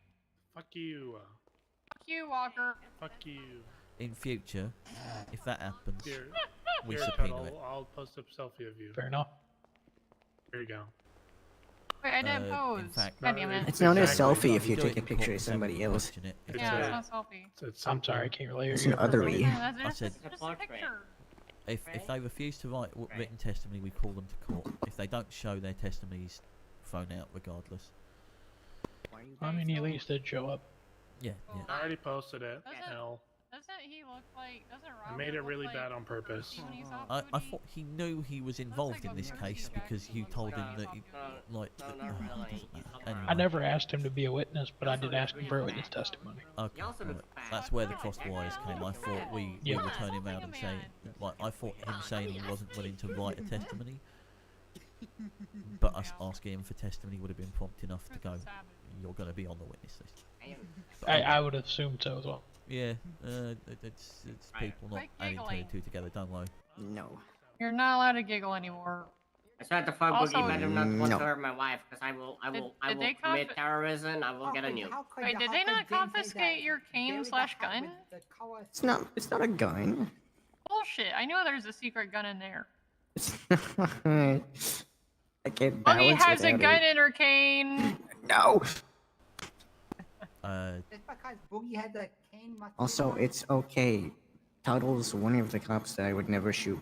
Fuck you. Fuck you, Walker. Fuck you. In future, if that happens, Here, we here, subpoena Tuttle, it. I'll post a selfie of you. Fair enough. Here you go. Wait, I didn't In pose. fact, God damn it. It's not a Exactly. selfie if you do take it a in picture court, of somebody then we'll else. question it. If It's Yeah, a- it's not selfie. It's I'm sorry, I can't relate. It's an other Yeah, I that's said- just a Portrait. picture. If they refuse to write written testimony, we call them to court. If they don't show their testimonies, thrown out regardless. I mean, he at least did show up. Yeah, yeah. I already posted it. Doesn't- Hell, Doesn't he look like? Doesn't Robert I made it look really like bad on purpose. Booty when he's off I duty? thought he knew he was involved in this case because you told him that, he, like, No, that- not oh, really. doesn't matter. He's Anyway, I never asked him to be a witness, but I did ask him for a witness testimony. Okay, He also right. looks fat. That's where the crossed wires came. I thought we Yeah. were turning around and saying, like, I thought him saying he wasn't willing to write a testimony, but us asking him for testimony would have been prompt enough to go, you're going to be on the witness list. But I would assume so as well. yeah, it's people not Quit adding two giggling. and two together. Don't worry. No. You're not allowed to giggle anymore. I said the fuck Also- Boogie better not want No. to hurt my wife, because I will Did they commit terrorism. I will get a nuke. Wait, did they not confiscate your cane/gun? It's not. It's not a gun. Bullshit! I knew there's a secret gun in there. It's not. I can't Buggy balance has a without gun it. in her cane. No. Just because Boogie had the cane. Also, it's okay. Tuttle's one of the cops that I would never shoot.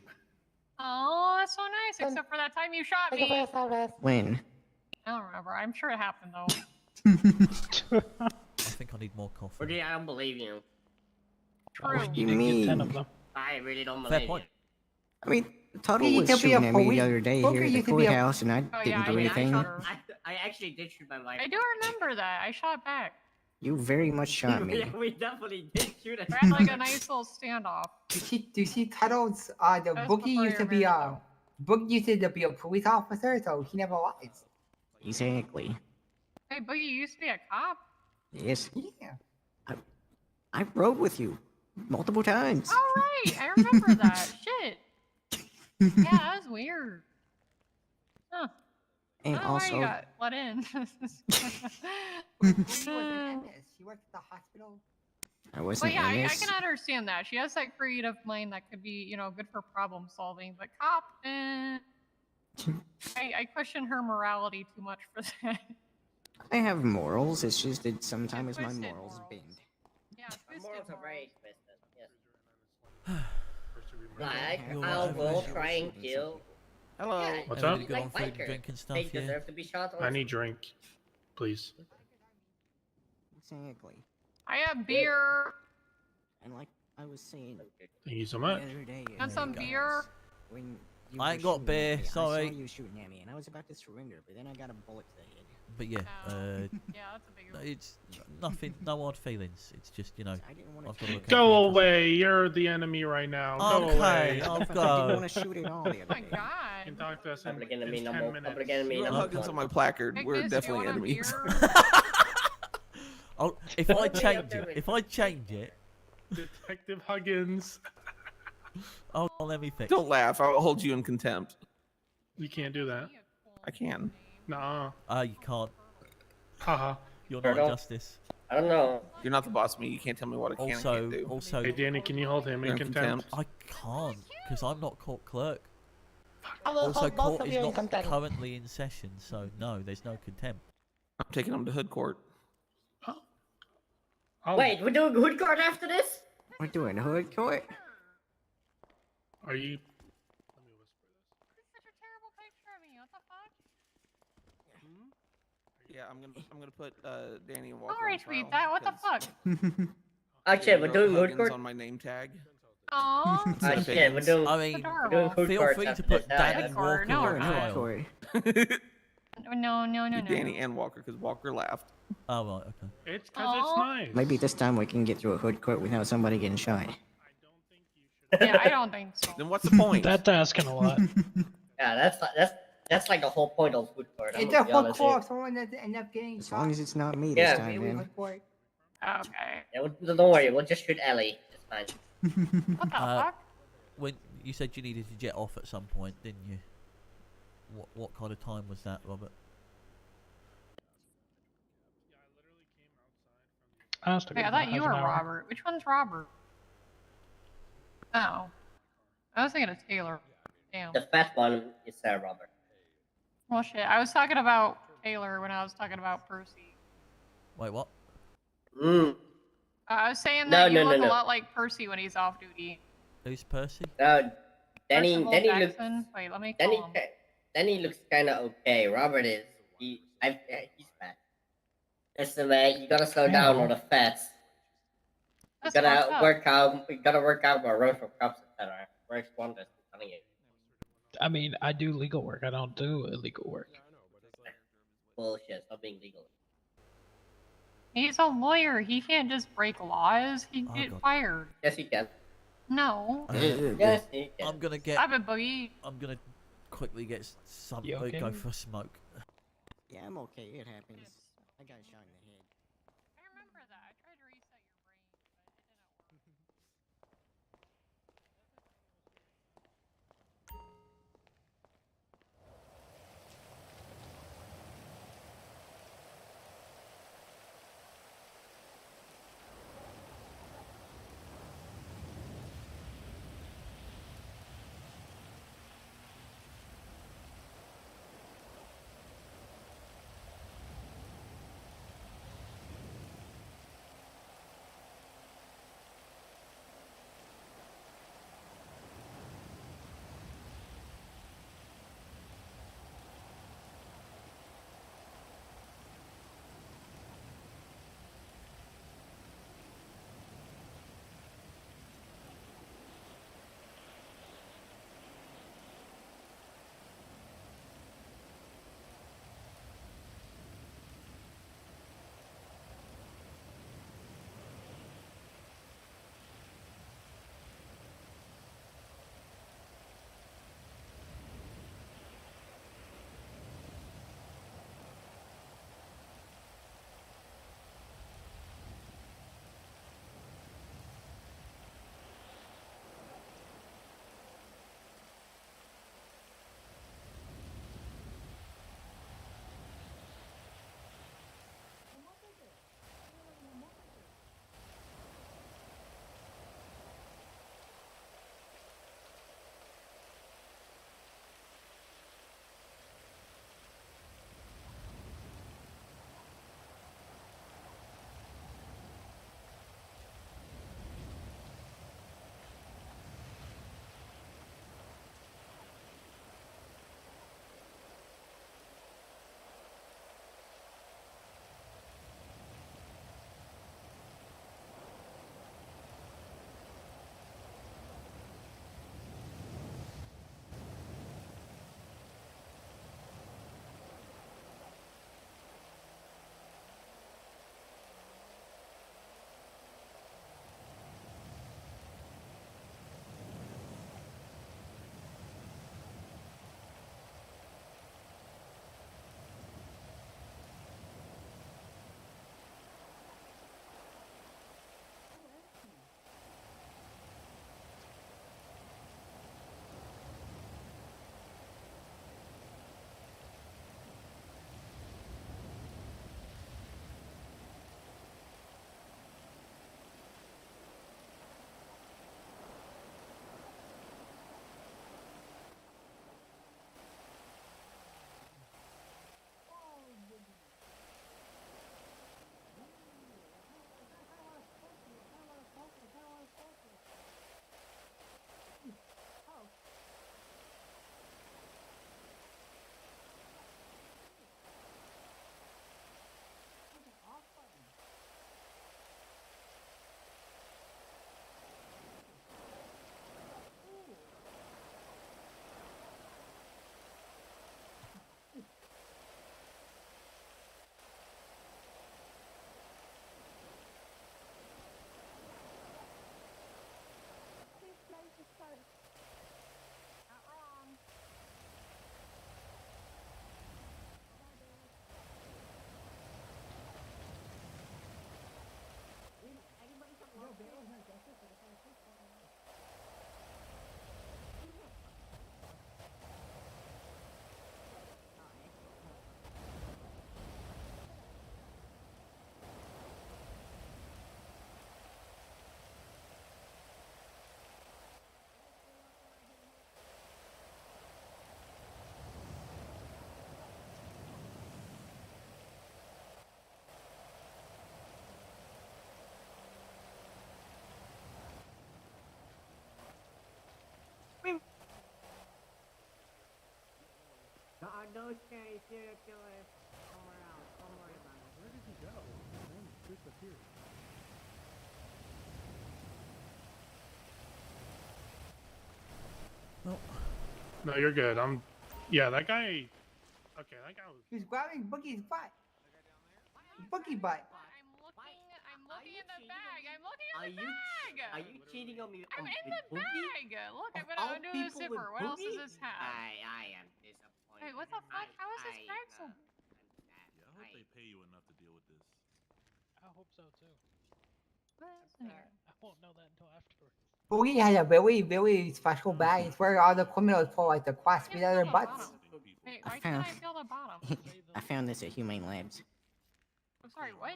Oh, that's so nice. Except for that time you shot Thank you for me. your service. When? I don't remember. I'm sure it happened though. I think I need more coffee. Rudy, I don't believe you. True. You You did get 10 mean? of them. I really don't Fair believe point. I mean, Tuttle He was used to be a shooting at me police- the other day Booker here at the used to be a- courthouse, and I Oh, didn't yeah, do I mean, anything. I actually did shoot my wife. I do remember that. I shot back. You very much shot me. Yeah, we definitely did shoot at We had like a nice little standoff. Do you see Tuttle's the That was Bookie before used you to were be married, though. Book used to be a police officer, so he never lies. Exactly. Hey, Boogie, you used to be a cop. Yes. Yeah. I rode with you multiple times. All right, I remember that. Shit. Yeah, that was weird. Huh. I And don't know why you also, got let in. Bookie was an MS. She worked at the hospital. I Well, wasn't yeah, I MS. can understand that. She has that creative mind that could be, good for problem solving. But cop, I question her morality too much for that. I have morals. It's just that sometimes my twisted morals morals. bend. Yeah, My twisted morals are morals. very twisted. Yes. You're I right, will everybody. try and kill. Hello. Yeah, What's they up? Everybody good on like food and drink and bikers. stuff, They yeah? deserve to be shot. I need drink, please. Exactly. I have beer. And like I was saying Thank you so the much. other day, Want some guys, beer? when you I were ain't got shooting beer, at me, I sorry. saw you shooting at me, and I was about to surrender, but then I got a bullet to the head. But yeah, Yeah, that's a big one. it's nothing, no hard feelings. It's just, I didn't want I've to got to look out for Go you. away. You're the enemy right now. Go Okay, away. I'll I didn't go. want to shoot at all the Oh other my day. You god. can talk to us in, Public in enemy 10 number. minutes. Public enemy You were number hugging one. on my placard. Ignis, We're do you definitely want enemies. beer? Oh, if I Okay, change okay, it, wait. if I change it, Detective Huggins. oh, let me fix. Don't laugh. I'll hold you in contempt. You can't do that. I can. Nuh-uh. You can't. Haha. You're Sure not don't. justice. I don't know. You're not the boss of me. You can't tell me what I can and Also, can't do. also, Hey, Danny, can you hold him in In contempt? I can't because I'm not court clerk. I will Also, hold both court of is you in not contempt. currently in session, so no, there's no contempt. I'm taking them to hood court. Oh, Wait, we're doing hood court after this? We're doing hood court. are you? This is such a terrible picture of me. What the fuck? Yeah, I'm gonna put Danny and Walker. I'll on retweet trial that. What the because fuck? Oh shit, we're doing hood Huggins court. on my name tag. Aw. Oh shit, we're doing. I mean, We're doing Adorable. hood feel courts free to after put this. Danny That's- Walker, Walker no, on Doing hood trial. court. No. Danny and Walker because Walker laughed. Oh right, okay. It's because it's Aw. nice. Maybe this time we can get through a hood court without somebody getting shot. Yeah, I don't think so. Then what's the point? That's asking a lot. Yeah, that's like the whole point of hood court. I'm It's gonna a be hood honest here. court. Someone that end up getting As shot. long as it's not me Yeah, this time, Maybe man. hood court. Okay. Yeah, don't worry, we'll just shoot Ellie. It's fine. What the Uh, fuck? When you said you needed to jet off at some point, didn't you? What kind of time was that, Robert? I asked Wait, I thought you were Robert. Which one's Robert? Oh. I was thinking of Taylor. Damn. The fat one is Sarah Robert. Well, shit. I was talking about Taylor when I was talking about Percy. Wait, what? I was saying No, that you no, no, look no. a lot like Percy when he's off duty. Who's Percy? Danny Percival looks. Jackson. Wait, let me call him. Danny looks kind of okay. Robert is. He's fat. Listen, man, you gotta slow down on the fats. You That's fucked gotta up. work out. You gotta work out more road for cops, etc. Works wonders. I'm telling you. I mean, I do legal work. I don't do illegal work. Bullshit. Stop being legal. He's a lawyer. He can't just break laws. He'd Oh, get God. fired. Yes, you can. No. Yes, you can. I'm gonna get. Stop it, Boogie. I'm gonna quickly get something. You okay? Go for a smoke. Yeah, I'm okay. It happens. I got shot in the head. I remember that. I tried to reset your brain, but it didn't work. don't carry serial killers somewhere else. Don't worry about it. Where did he go? His name disappeared. Well, No, you're good. Yeah, that guy. Okay, that guy was. He's grabbing Boogie's butt. Boogie butt. I'm looking in the bag. I'm looking Are in the you bag. are you cheating on me? I'm with in the Boogie? bag. Look, I'm Of gonna all undo the people with zipper. What else does Boogie? this have? I am disappointed. Wait, what the fuck? How is this bag so? I'm sad. Yeah, I hope they pay you enough to deal with this. I hope so too. What is in here? I won't know that until afterwards. Boogie has a very, very special bag. It's where all the criminals pull like the cross feet out of their butts. Wait, I why can't I found- feel the bottom? I found this at Humane Labs. I'm sorry, what?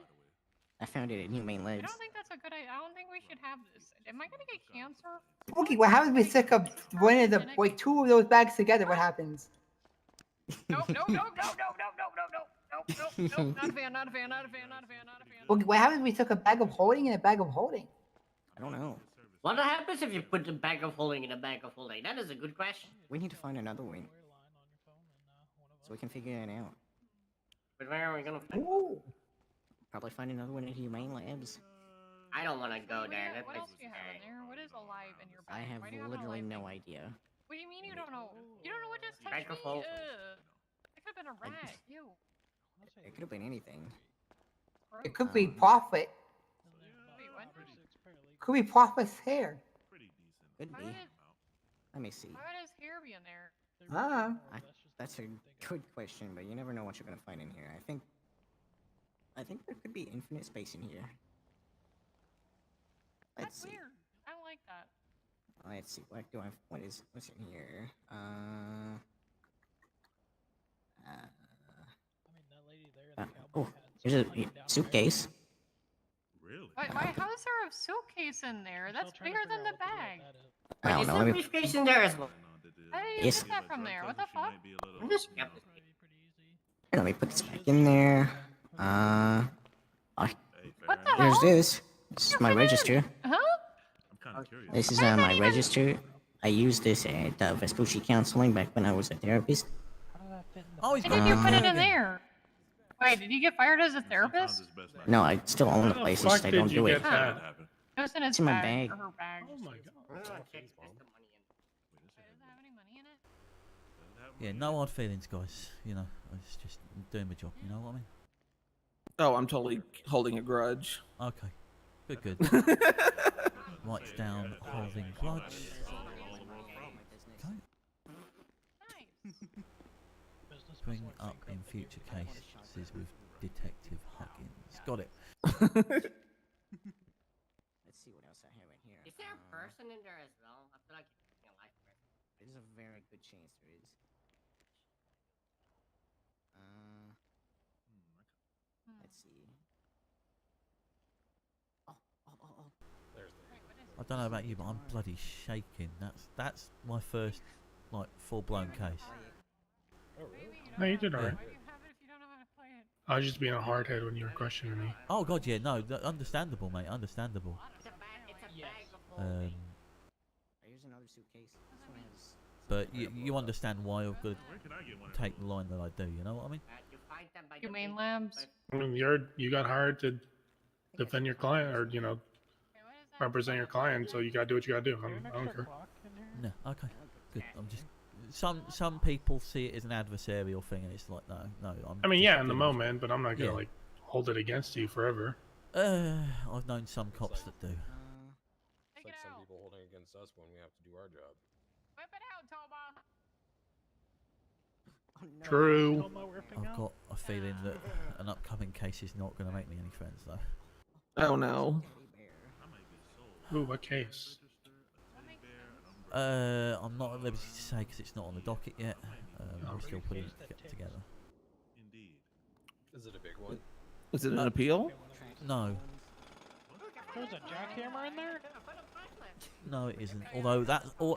I found it at Humane I Labs. don't think that's a good idea. I don't think we should have this. Am I gonna get cancer? Boogie, what happens if we stick up one of the like two of those bags together? What happens? Nope, nope, nope, nope, nope, nope, nope, nope, nope, nope, nope. Not a fan, not a fan, not a fan, not a fan, not a fan. Boogie, what happens if we took a bag of holding and a bag of holding? I don't know. What happens if you put the bag of holding in a bag of holding? That is a good question. We need to find another one. So we can figure it out. But where are we gonna find? Ooh. Probably find another one at Humane Labs. I don't want to go there. That What place else is do you have in scary. there? What is alive in your bag? I have Why do you have an literally alive no thing? idea. What do you mean you don't know? You don't know what just touched Bag me? of holding. It could have been a rat. Ew. It could have been anything. It could be Prophet. Wait, what? Could be Prophet's hair. Could Why be. would, Let me see. why would his hair be in there? Ah. That's a good question, but you never know what you're gonna find in here. I think there could be infinite space in here. Let's That's see. weird. I don't like that. Let's see. What's in here? Oh, here's a suitcase. Really? Why? How is there a suitcase in there? That's bigger than the bag. I don't Is know. there a Let me, briefcase in there as well? How did you Yes. get that from there? What the fuck? I'm just skeptical. here, let me put this back in there. What the Here's hell? this. This is my register. Huh? I'm kind of curious. This is my register. I used this at Vespucci Counseling back when I was a therapist. oh, he's Why got did you the put it bag in there? Wait, did you get fired as a therapist? No, I still own the How place. the It's fuck just I did don't you do it. get that? It was in his It's in my bag, bag. or her bag. Oh my god. I'm gonna check if there's the money in. Does it have any money in it? Yeah, no hard feelings, guys. You know, I was just doing my job. You know what I mean? Oh, I'm totally holding a grudge. Okay. Good, good. Writes down holding grudge. Okay. Nice. Bring up in future cases with Detective Huggins. Got it. Let's see what else I have in here. Is there a person in there as well? I feel like it's a live person. There's a very good chance there is. Let's see. Oh. I don't know about you, but I'm bloody shaking. That's my first like full blown case. No, you did alright. Why do you have it if you don't know how to play it? I was just being a hardhead when you were questioning me. Oh god, yeah, no, understandable, mate, understandable. It's a bag of Um, holding. Here's another suitcase. This one has. but you understand why I've got to take the line that I do. You know what I mean? You find them by Humane Labs. I mean, you got hired to defend your client, or Okay, what is that? represent your client, so you gotta do what you gotta do. I don't care. No, okay, good. I'm just some people see it as an adversarial thing, and it's like no. I mean, just yeah, in the doing- moment, but I'm not gonna Yeah. like hold it against you forever. I've known some cops that do. It's Take like it some out. people holding against us when we have to do our job. Whip it out, Touma. Oh, no. True. I've got a feeling that an upcoming case is not going to make me any friends, though. Oh no. Ooh, what case? I'm not at liberty to say because it's not on the docket yet. We're still putting it together. Is it a big one? Is it an appeal? No, There's a jackhammer in there? no, it isn't. Although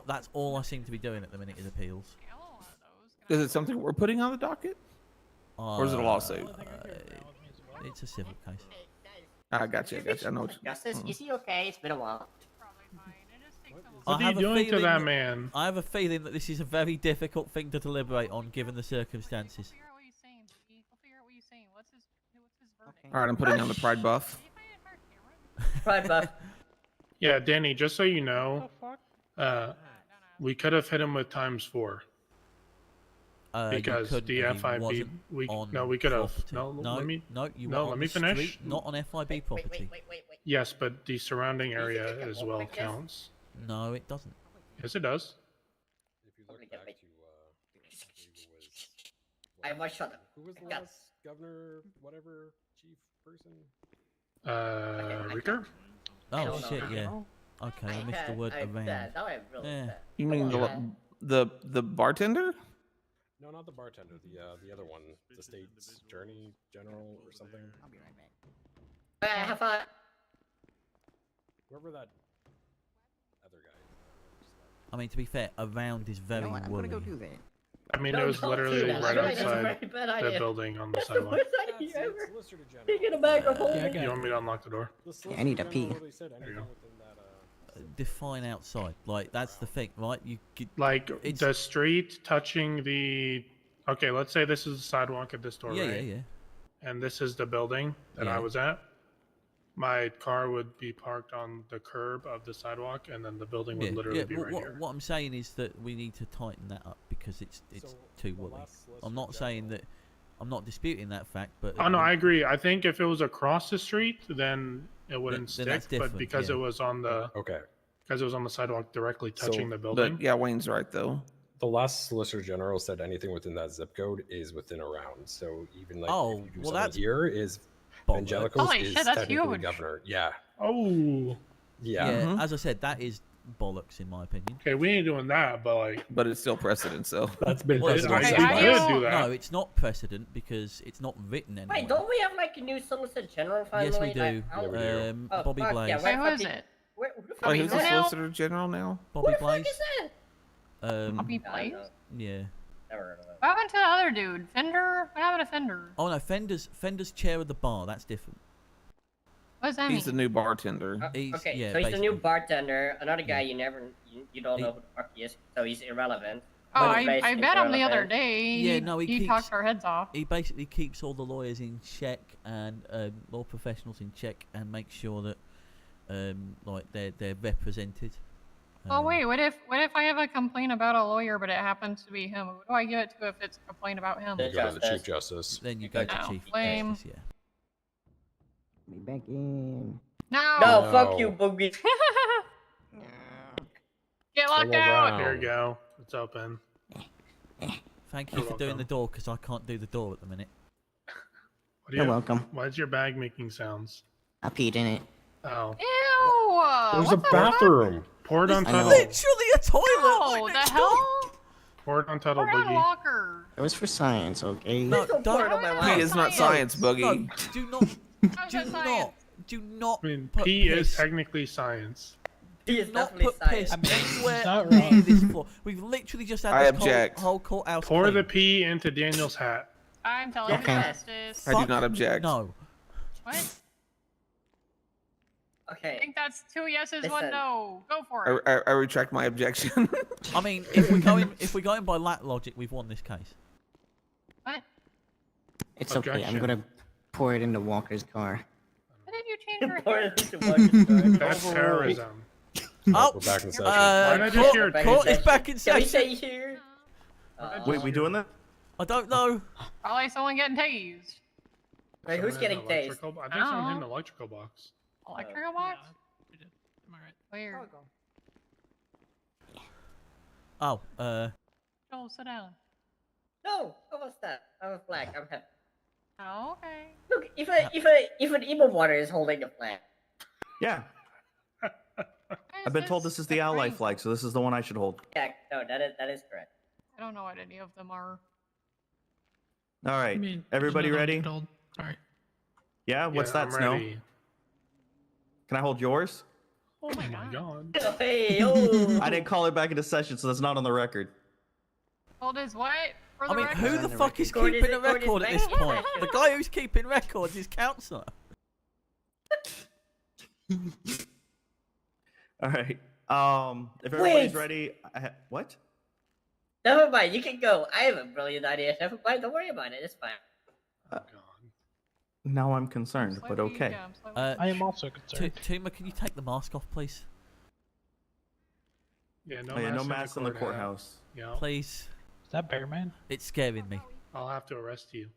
that's all I seem to be doing at the minute is appeals. Yeah, I want one of those. Is it something we're putting on the docket? Or is it a lawsuit? It's a civil case. I got you. I know. Justice, is he okay? It's been a while. Probably fine. It just takes What are you doing to that man? I have a feeling that this is a very difficult thing to deliberate on, given the circumstances. Figure out what he's saying, Biggie. We'll figure out what he's saying. What's his verdict? All right, I'm putting on the pride buff. Pride buff. Yeah, Danny, just so you know, we could have hit him with ×4. Because the FIB, we could have. No, let me finish. Not on FIB property. Wait. Yes, but the surrounding area as well counts. No, it doesn't. Yes, it does. If you look back to, I was shut up. who was the last governor, whatever, chief person? Ricker? Oh shit, yeah. Okay, I missed the word around. Yeah. You mean the bartender? No, not the bartender. The other one, the state's attorney general or something. I'll be right back. Have fun. Whoever that other guy. I mean, to be fair, around is very You know what? I'm gonna go worrying. do that. I mean, it No, was don't literally do that. right That's a outside very bad the idea. building on the That's the sidewalk. worst idea ever. Taking a microphone. Yeah, I got You want me to unlock the door? I need a pee. There you go. Define outside. Like, that's the thing, right? You could, Like It's- the street touching the. Okay, let's say this is the sidewalk at this door, yeah, right? yeah. And this is the building that I Yeah. was at. My car would be parked on the curb of the sidewalk, and then the building would literally be right here. What I'm saying is that we need to tighten that up because it's So, too the woolly. last Solicitor I'm not saying General- that. I'm not disputing that fact, but Oh no, I agree. I think if it was across the street, then it wouldn't then that's stick. But different, because yeah. it was on the sidewalk directly touching the building. But yeah, Wayne's right though. The last Solicitor General said anything within that zip code is within a round. So even like Oh, if you do well, something that's here is bollocks. Evangelicals Holy is shit, that's technically huge. governor. Yeah. Oh. Yeah. Yeah, as I said, that is bollocks in my opinion. Okay, we ain't doing that, but like. But it's still precedent, so. That's been Well, precedent I set could by- do that. No, it's not precedent because it's not written anywhere. Wait, don't we have like a new Solicitor General finally? Yes, we do. I Yeah, we do. Oh, Bobby fuck, Blaze. yeah, Wait, why who is fucking- it? Who the Oh, fuck who's is the that? Solicitor General now? Bobby Who the fuck Blaze. is that? Bobby I Blaze? don't know. Yeah. Never heard of him. What happened to the other dude? Fender? What happened to Fender? Oh no, Fender's chair of the bar. That's different. What does that He's the mean? new bartender. He's- Okay, yeah, so he's the new basically. bartender. Another guy you don't know He- who the fuck he is, so he's irrelevant. Oh, But he's I basically met him the other irrelevant. day. Yeah, no, he keeps- talked our heads off. He basically keeps all the lawyers in check and law professionals in check and makes sure that like they're represented. Oh wait, what if I have a complaint about a lawyer, but it happens to be him? Who do I give it to if it's a complaint about him? The You go to the Justice. Chief Justice. Then you go to Oh, Chief lame. Justice. Yeah. Be back in. No. No, fuck No. you, Boogie. Get locked Go out. around. There you go. It's open. Thank you You're for doing welcome. the door because I can't do the door at the minute. What do You're you- welcome. Why is your bag making sounds? I peed in it. Oh. Ew. There's what a the fuck? bathroom. Pour it on I know. Tuttle. Literally a toilet. Oh, like the next hell? door. Pour it on Tuttle, We're on Boogie. Walker. It was for science, okay? No, Don't pour it on my don't. lap. Pee is not science, No, Boogie. do not. How's Do that not. science? Do not. I mean, put pee is piss. technically science. He is Not definitely put science. piss I mean, anywhere he's not near wrong. this floor. We've literally just had I this object. whole courthouse. Pour the cleaned. pee into Daniel's hat. I'm telling Okay. you, Justice. I do Fuck not object. No. What? I Okay. think that's 2 yeses, 1 Listen. no. Go for it. I retract my objection. I mean, if we're going by that logic, we've won this case. What? It's okay. I'm Objection. gonna pour it into Walker's car. Why did you change your Pour hair? it into Walker's car. That's terrorism. Oh, We're back in session. Why not just hear it? court is back in Can we session. say here? Wait, we doing that? I don't know. Probably someone getting tased. Wait, who's Someone getting hit an tased? electrical- I think someone hit an Oh. electrical box. Electrical box? Am I right? Weird. Oh, Joel, sit down. No, I was that. I was black. I'm happy. Oh, okay. Look, if an emo water is holding the flag. Yeah. I've been told this is the ally flag, so this is the one I should hold. Yeah, no, that is correct. I don't know what any of them are. All right. I mean, Everybody there's ready? nothing Sorry. Yeah. What's Yeah, that, I'm Snow? ready. Can I hold yours? Oh my Oh my god. god. Hey, oh. I didn't call it back into session, so that's not on the record. Hold his what? For I the mean, record? who the fuck is Court is- keeping a court is record at back this in point? session. The guy who's keeping records is counselor. All right. If everybody's Wait. ready, what? Never mind. You can go. I have a brilliant idea. Never mind. Don't worry about it. It's fine. Oh, God. Now I'm concerned, but okay. Yeah, I'm slightly- I am also concerned. Touma, can you take the mask off, please? Yeah, no, Oh, yeah, no mask mask in the courthouse. Yeah, Please. Is that Bearman? It's scaring me. I'll have to arrest you.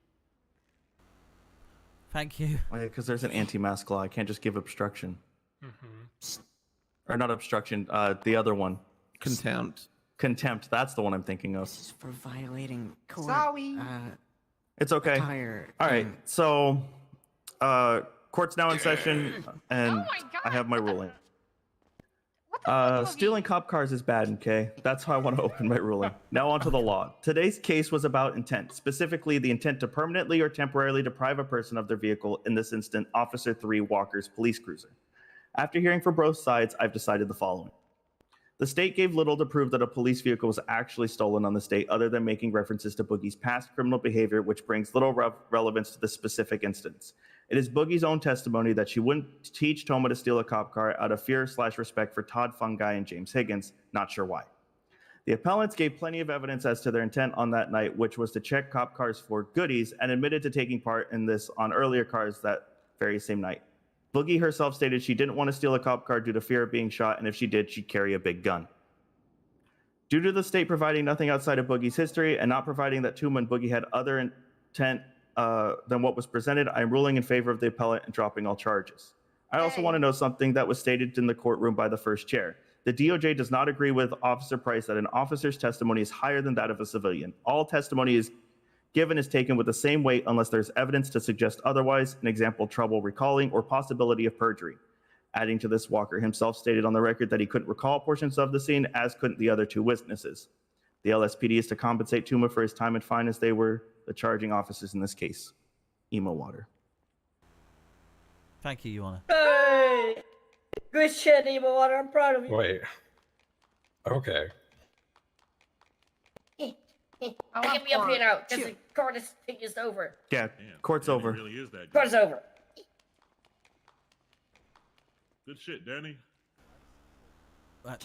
Thank you. Oh, yeah, because there's an anti-mask law. I can't just give obstruction. Or not obstruction. The other one. Contempt. Contempt. That's the one I'm thinking of. This is for violating court. Sorry. It's okay. Attire. All right. So, court's now in session, and Oh my God, I have my what the- ruling. What the fuck, Yogi? Stealing cop cars is bad, okay? That's how I want to open my ruling. Now onto the law. Today's case was about intent, specifically the intent to permanently or temporarily deprive a person of their vehicle, in this instant, Officer 3 Walker's police cruiser. After hearing from both sides, I've decided the following. The state gave little to prove that a police vehicle was actually stolen on the state, other than making references to Boogie's past criminal behavior, which brings little relevance to the specific instance. It is Boogie's own testimony that she wouldn't teach Touma to steal a cop car out of fear/respect for Todd Fungi and James Higgins, not sure why. The appellants gave plenty of evidence as to their intent on that night, which was to check cop cars for goodies, and admitted to taking part in this on earlier cars that very same night. Boogie herself stated she didn't want to steal a cop car due to fear of being shot, and if she did, she'd carry a big gun. Due to the state providing nothing outside of Boogie's history and not providing that Touma and Boogie had other intent than what was presented, I am ruling in favor of the appellant and dropping all charges. I also want to know something that was stated in the courtroom by the first chair. The DOJ does not agree with Officer Price that an officer's testimony is higher than that of a civilian. All testimony is given is taken with the same weight unless there's evidence to suggest otherwise, an example, trouble recalling, or possibility of perjury. Adding to this, Walker himself stated on the record that he couldn't recall portions of the scene, as couldn't the other two witnesses. The LSPD is to compensate Touma for his time and fine, as they were the charging officers in this case. Emo Water. Thank you, Your Honor. Hey! Good shit, Emo Water. I'm proud of you. Wait. Okay. Get me up here now, because the court is over. Yeah, court's over. Really is that good. Court's over. Good shit, Danny.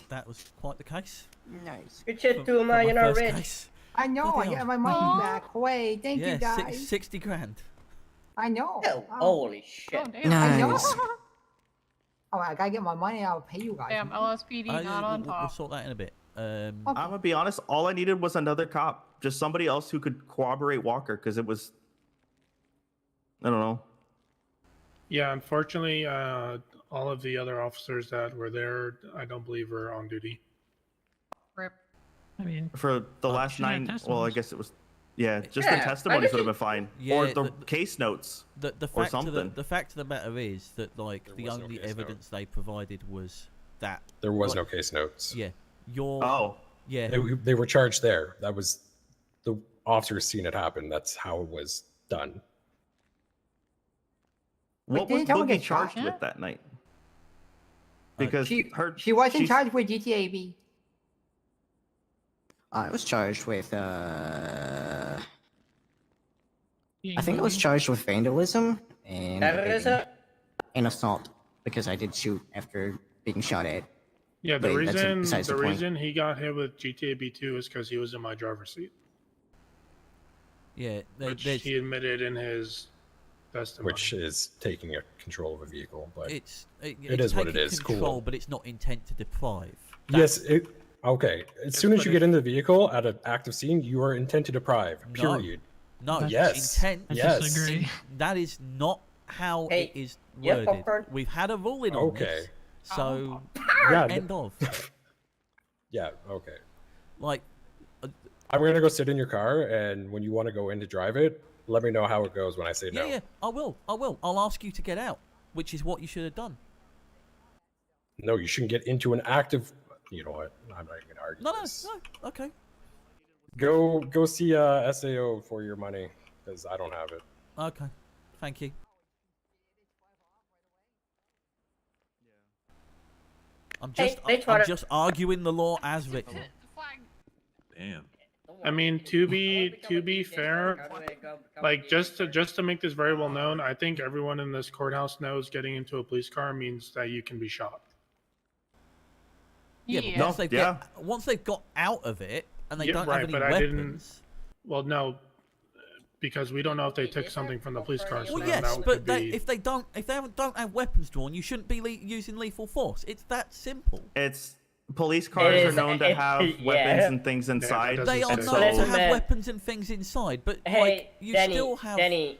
That was quite the case. Nice. Good shit, For Touma. my You're not first rich. case. I know. I Bloody get hell. my money Aw. back. Wait, thank Yeah, you guys. 60 grand. I know. Oh, Wow. holy shit. Oh, damn. I know. Nice. Oh, I gotta get my money. I'll pay you guys. Damn, LSPD not on We'll top. sort that in a bit. I'm gonna be honest, all I needed was another cop. Just somebody else who could corroborate Walker, because it was, I don't know. Yeah, unfortunately, all of the other officers that were there, I don't believe are on duty. Rip. I mean, For the last shouldn't have 9, well, I testimonies. guess it was, yeah, just Yeah, the testimonies I would have been fine. Yeah, Or the the- case notes. The Or fact of something. the fact of the matter is that like There the was no only case note. evidence they provided was that. There was What? no case notes. Yeah, your Oh, yeah. They were charged there. That was the officers seen it happen. That's how it was done. what was didn't someone Boogie get shot? charged with that night? Because She she wasn't she's- charged with GTAB. I was charged with, I being think I was Boogie. charged with vandalism and, Terrorism? and assault because I did shoot after being shot at. Yeah, the Wait, that's reason besides the point. reason he got hit with GTA B2 is because he was in my driver's seat, Yeah, which there's, he admitted in his testimony. Which is taking a control of a vehicle, but it's It is what it taking is, Control, cool. but it's not intent to deprive. yes, okay. As soon as but you get in the vehicle at an active scene, you are intent to deprive. No. Period. No, Yes. intent. I Yes. disagree. That is not how Hey, it is you have worded. popcorn? We've had a ruling on Okay. this, so Yeah. end of. Yeah. Okay. Like, I'm gonna go sit in your car, and when you want to go in to drive it, let me know how it goes when I say no. yeah, I will. I'll ask you to get out, which is what you should have done. No, you shouldn't get into an active. You know what? I'm not even gonna argue. No, this. okay. Go see SAO for your money because I don't have it. Okay, thank you. I'm Hey, just, they I'm tried to- just arguing the law as written. Damn. I mean, to be fair, like just to make this very well known, I think everyone in this courthouse knows getting into a police car means that you can be shot. Yeah, but Yeah. once they've got out of it and they Yeah, don't right, have any but I didn't- weapons. Well, no, because we don't know if they took something from the police car. So Well, then yes, that but could be... if they don't have weapons drawn, you shouldn't be using lethal force. It's that simple. It's police cars are known to have weapons and things that inside. doesn't They are say known so. to have weapons and things inside, but Hey, like you Denny, still have. Denny,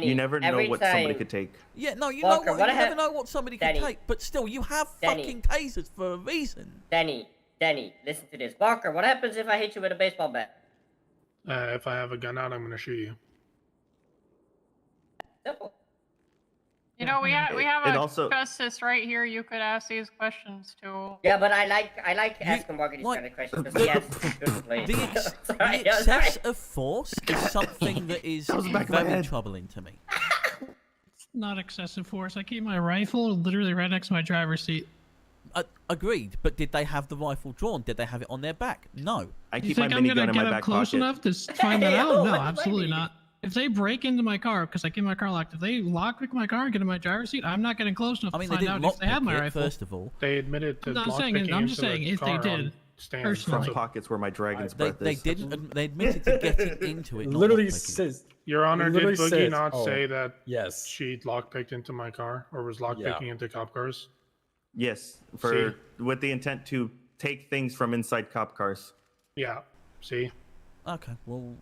You never know every what somebody time- could take. Yeah, no, you Walker, know what? what You I never have- know what somebody Denny. can take, but still, you have Denny. fucking tasers for a reason. Denny, listen to this. Walker, what happens if I hit you with a baseball bat? If I have a gun out, I'm going to shoot you. Simple. You know, we have It a also- justice right here. You could ask these questions to. Yeah, but I like asking Walker these kind of questions because he answers them beautifully. The excess of force is something that is was the back of my very head. troubling to me. Not excessive force. I keep my rifle literally right next to my driver's seat. Agreed, but did they have the rifle drawn? Did they have it on their back? No. I You keep my think I'm minigun gonna in my get up back close pocket. enough to find that out? No, what absolutely do you not. If they break into my car, because I keep my car locked, if they lockpick my car and get in my driver's seat, I'm not getting close enough I mean, to they find didn't out if they have my lockpick it, rifle. first of all. They admitted to I'm not saying lockpicking it, I'm just into saying the if they car did, on stands. personally. Front pockets where my dragon's breath They is. didn't. They admitted to getting into it. Not Literally lockpicking. says. Your Honor, It did literally Boogie says- not oh, say that Yes. she lockpicked into my car or was lockpicking into cop cars? Yes, with the intent to take things from inside cop cars. Yeah. See? Okay, well,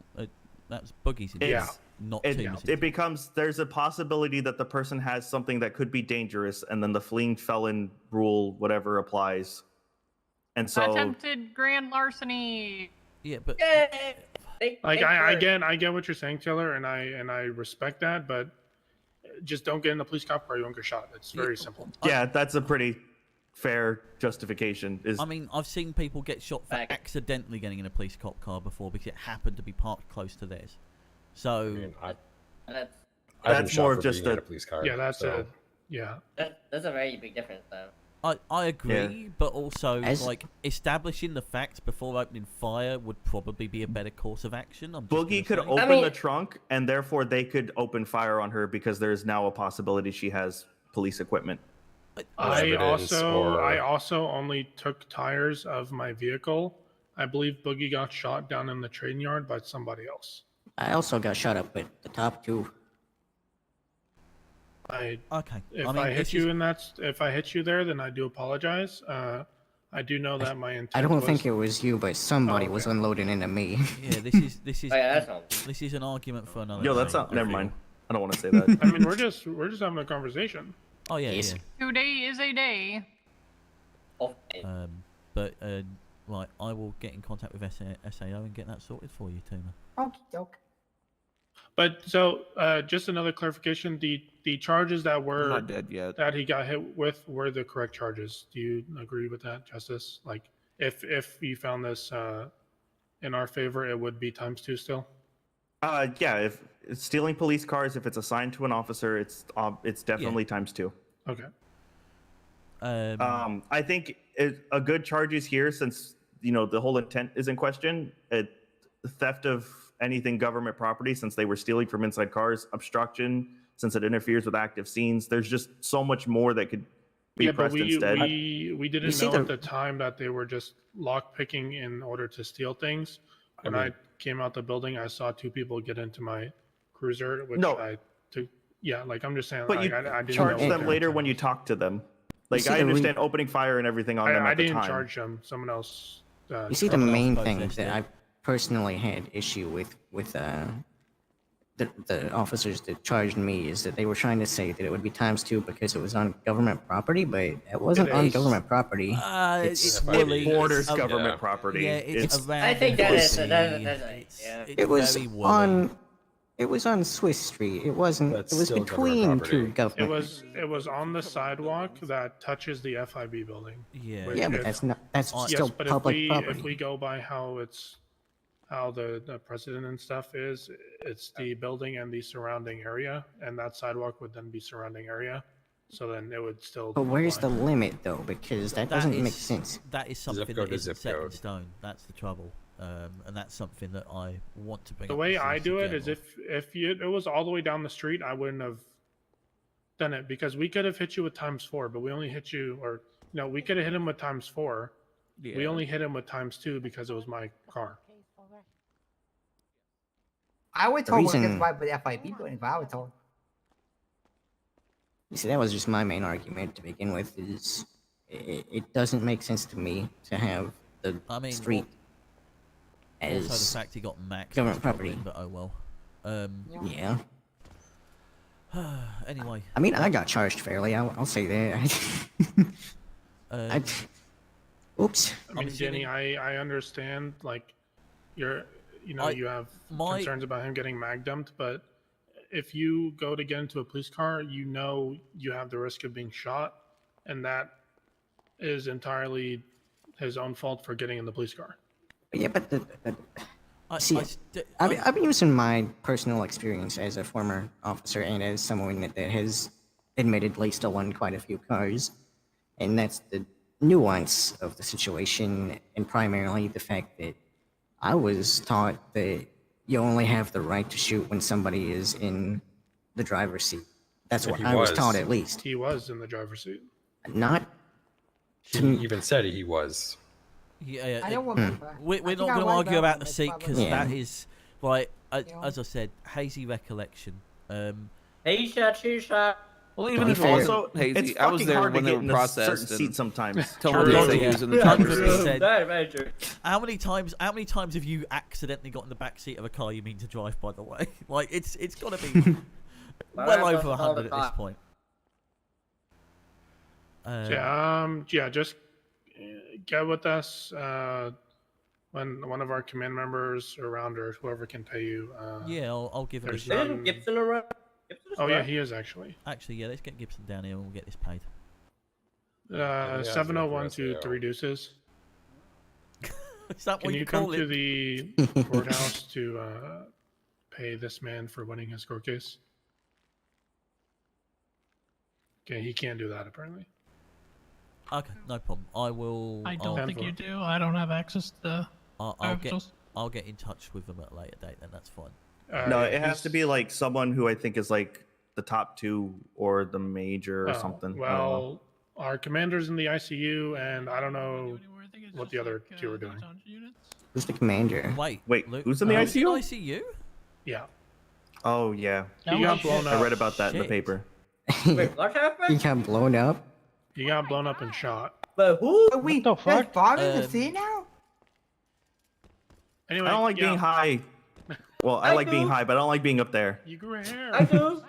that's Boogie's intent, Yeah. not It, Tooma's it becomes there's a possibility that the person has something that could be dangerous, and then the fleeing felon rule, whatever, applies. And so, Attempted grand larceny. Yeah, but Like I get what you're saying, Taylor, and I respect that, but just don't get in the police cop car, you won't get shot. It's very simple. yeah, that's a pretty fair justification. Is I mean, I've seen people get shot for accidentally getting in a police cop car before because it happened to be parked close to theirs. So I've been that's shot more for of just being in a a police car. Yeah, that's so. That's a very big difference, though. I agree, but also As- like establishing the facts before opening fire would probably be a better course of action. I'm just Boogie gonna could say. open the trunk, and therefore they could open fire on her because there is now a possibility she has police equipment. I Evidence also only took tires of my vehicle. I believe Boogie got shot down in the train yard by somebody else. I also got shot up with the top two. Okay. If I mean, I hit this you is- if I hit you there, then I do apologize. I do know that my intent. I don't was, think it was you, but somebody Oh, was okay. unloading into me. Yeah, this is Oh, yeah, that's not. this is an argument for another. Yo, that's day, not. I Never feel. mind. I don't want to say that. I mean, we're just having a conversation. Oh yeah, Yes. yeah. Today is a day. Okay. But right, I will get in contact with SAO and get that sorted for you, Touma. Okie doke. But so, just another clarification: the charges that I'm were not dead yet. that he got hit with were the correct charges. Do you agree with that, Justice? Like, if you found this in our favor, it would be ×2 still. Yeah, if it's stealing police cars, if it's assigned to an officer, it's definitely ×2. Okay. I think a good charge is here since the whole intent is in question. Theft of anything government property, since they were stealing from inside cars. Obstruction, since it interferes with active scenes. There's just so much more that could be Yeah, but pressed instead. we didn't see know the- at the time that they were just lock picking in order to steal things. When I came out the building, I saw two people get into my cruiser, which No. I took. Yeah, like I'm just saying. But like, you I didn't charge know them their later intent when you was. talk to them. Like see I the re- understand opening fire and everything on them I at the didn't time. charge them. Someone else. You see, the Someone else main possessed thing it. that I personally had issue with the officers that charged me is that they were trying to say that it would be ×2 because it was on government property, but it wasn't It on is. government property. It's Yeah, really Borders it's- government property. Yeah, it's around. I think that is- the that- sea. that's- It's- yeah. it's It was very woolly. on. It was on Swiss Street. It wasn't. That's it was still government between property. two It government. was on the sidewalk that touches the FIB building. Yeah. which Yeah, but if- that's not. That's Yes, still but public if property. we go by how the president and stuff is, it's the building and the surrounding area, and that sidewalk would then be surrounding area. So then it would still. But where's the apply. limit though? Because that doesn't make sense. That is Zip something code that is isn't zip set in code. stone. That's the trouble, and that's something that I want to bring. The up way with I do it Solicitor is if it was all the way down the street, I wouldn't have done it because we could have hit you with ×4, but we only hit you, or No, we could have hit him with ×4. Yeah. We only hit him with ×2 because it was my car. I would The told reason- workers by the FIP building if I was told. You see, that was just my main argument to begin with. Is it doesn't make sense to me to have the street as Also, the fact he got maxed government is probably, property. but oh well. Yeah. Anyway. I mean, I got charged fairly. I'll say that. Oops. I mean, Danny, I understand, like, you have concerns about him getting mag dumped, but if you go to get into a police car, you know you have the risk of being shot, and that is entirely his own fault for getting in the police car. Yeah, but I've been using my personal experience as a former officer and as someone that has admittedly stolen quite a few cars, and that's the nuance of the situation, and primarily the fact that I was taught that you only have the right to shoot when somebody is in the driver's seat. That's what I was taught, at least. He was in the driver's seat. Not. He even said he was. Yeah, I don't want we're not going to argue about the seat because that is like, as I said, hazy recollection. Hey, shot. Well, even if also hazy, I was there when they were processed. Seat sometimes. Touma did say he was in the driver's seat. Very true. How many times have you accidentally got in the back seat of a car you mean to drive? By the way, like it's got to be well over 100 at this point. Just get with us when one of our command members around or whoever can pay you. Yeah, I'll give it. Isn't Gibson around? Oh yeah, he is actually. Actually, yeah, let's get Gibson down here and we'll get this paid. 701 to 3 deuces. Is that Can what you call come it? to the courthouse to pay this man for winning his court case? Okay, he can't do that apparently. Okay, no problem. I will. I don't think you do. I don't have access to the I'll get in touch with them at a later date. Then that's fine. No, it has to be like someone who I think is like the top 2 or the major or something. Well, our commander's in the ICU, and I don't know what the other 2 are doing. Who's the commander? Wait, who's in the ICU? ICU? Yeah. Oh yeah. He got blown up. I read about that in the paper. Wait, what happened? He got blown up. He got blown up and shot. But who? Wait, the fuck? Bob in the scene now? Anyway, I don't like being high. Well, I like being high, but I don't like being up there. You grew hair. I do.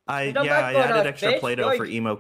I You don't yeah, like I going added out, extra bitch. Play-Doh Like- for emo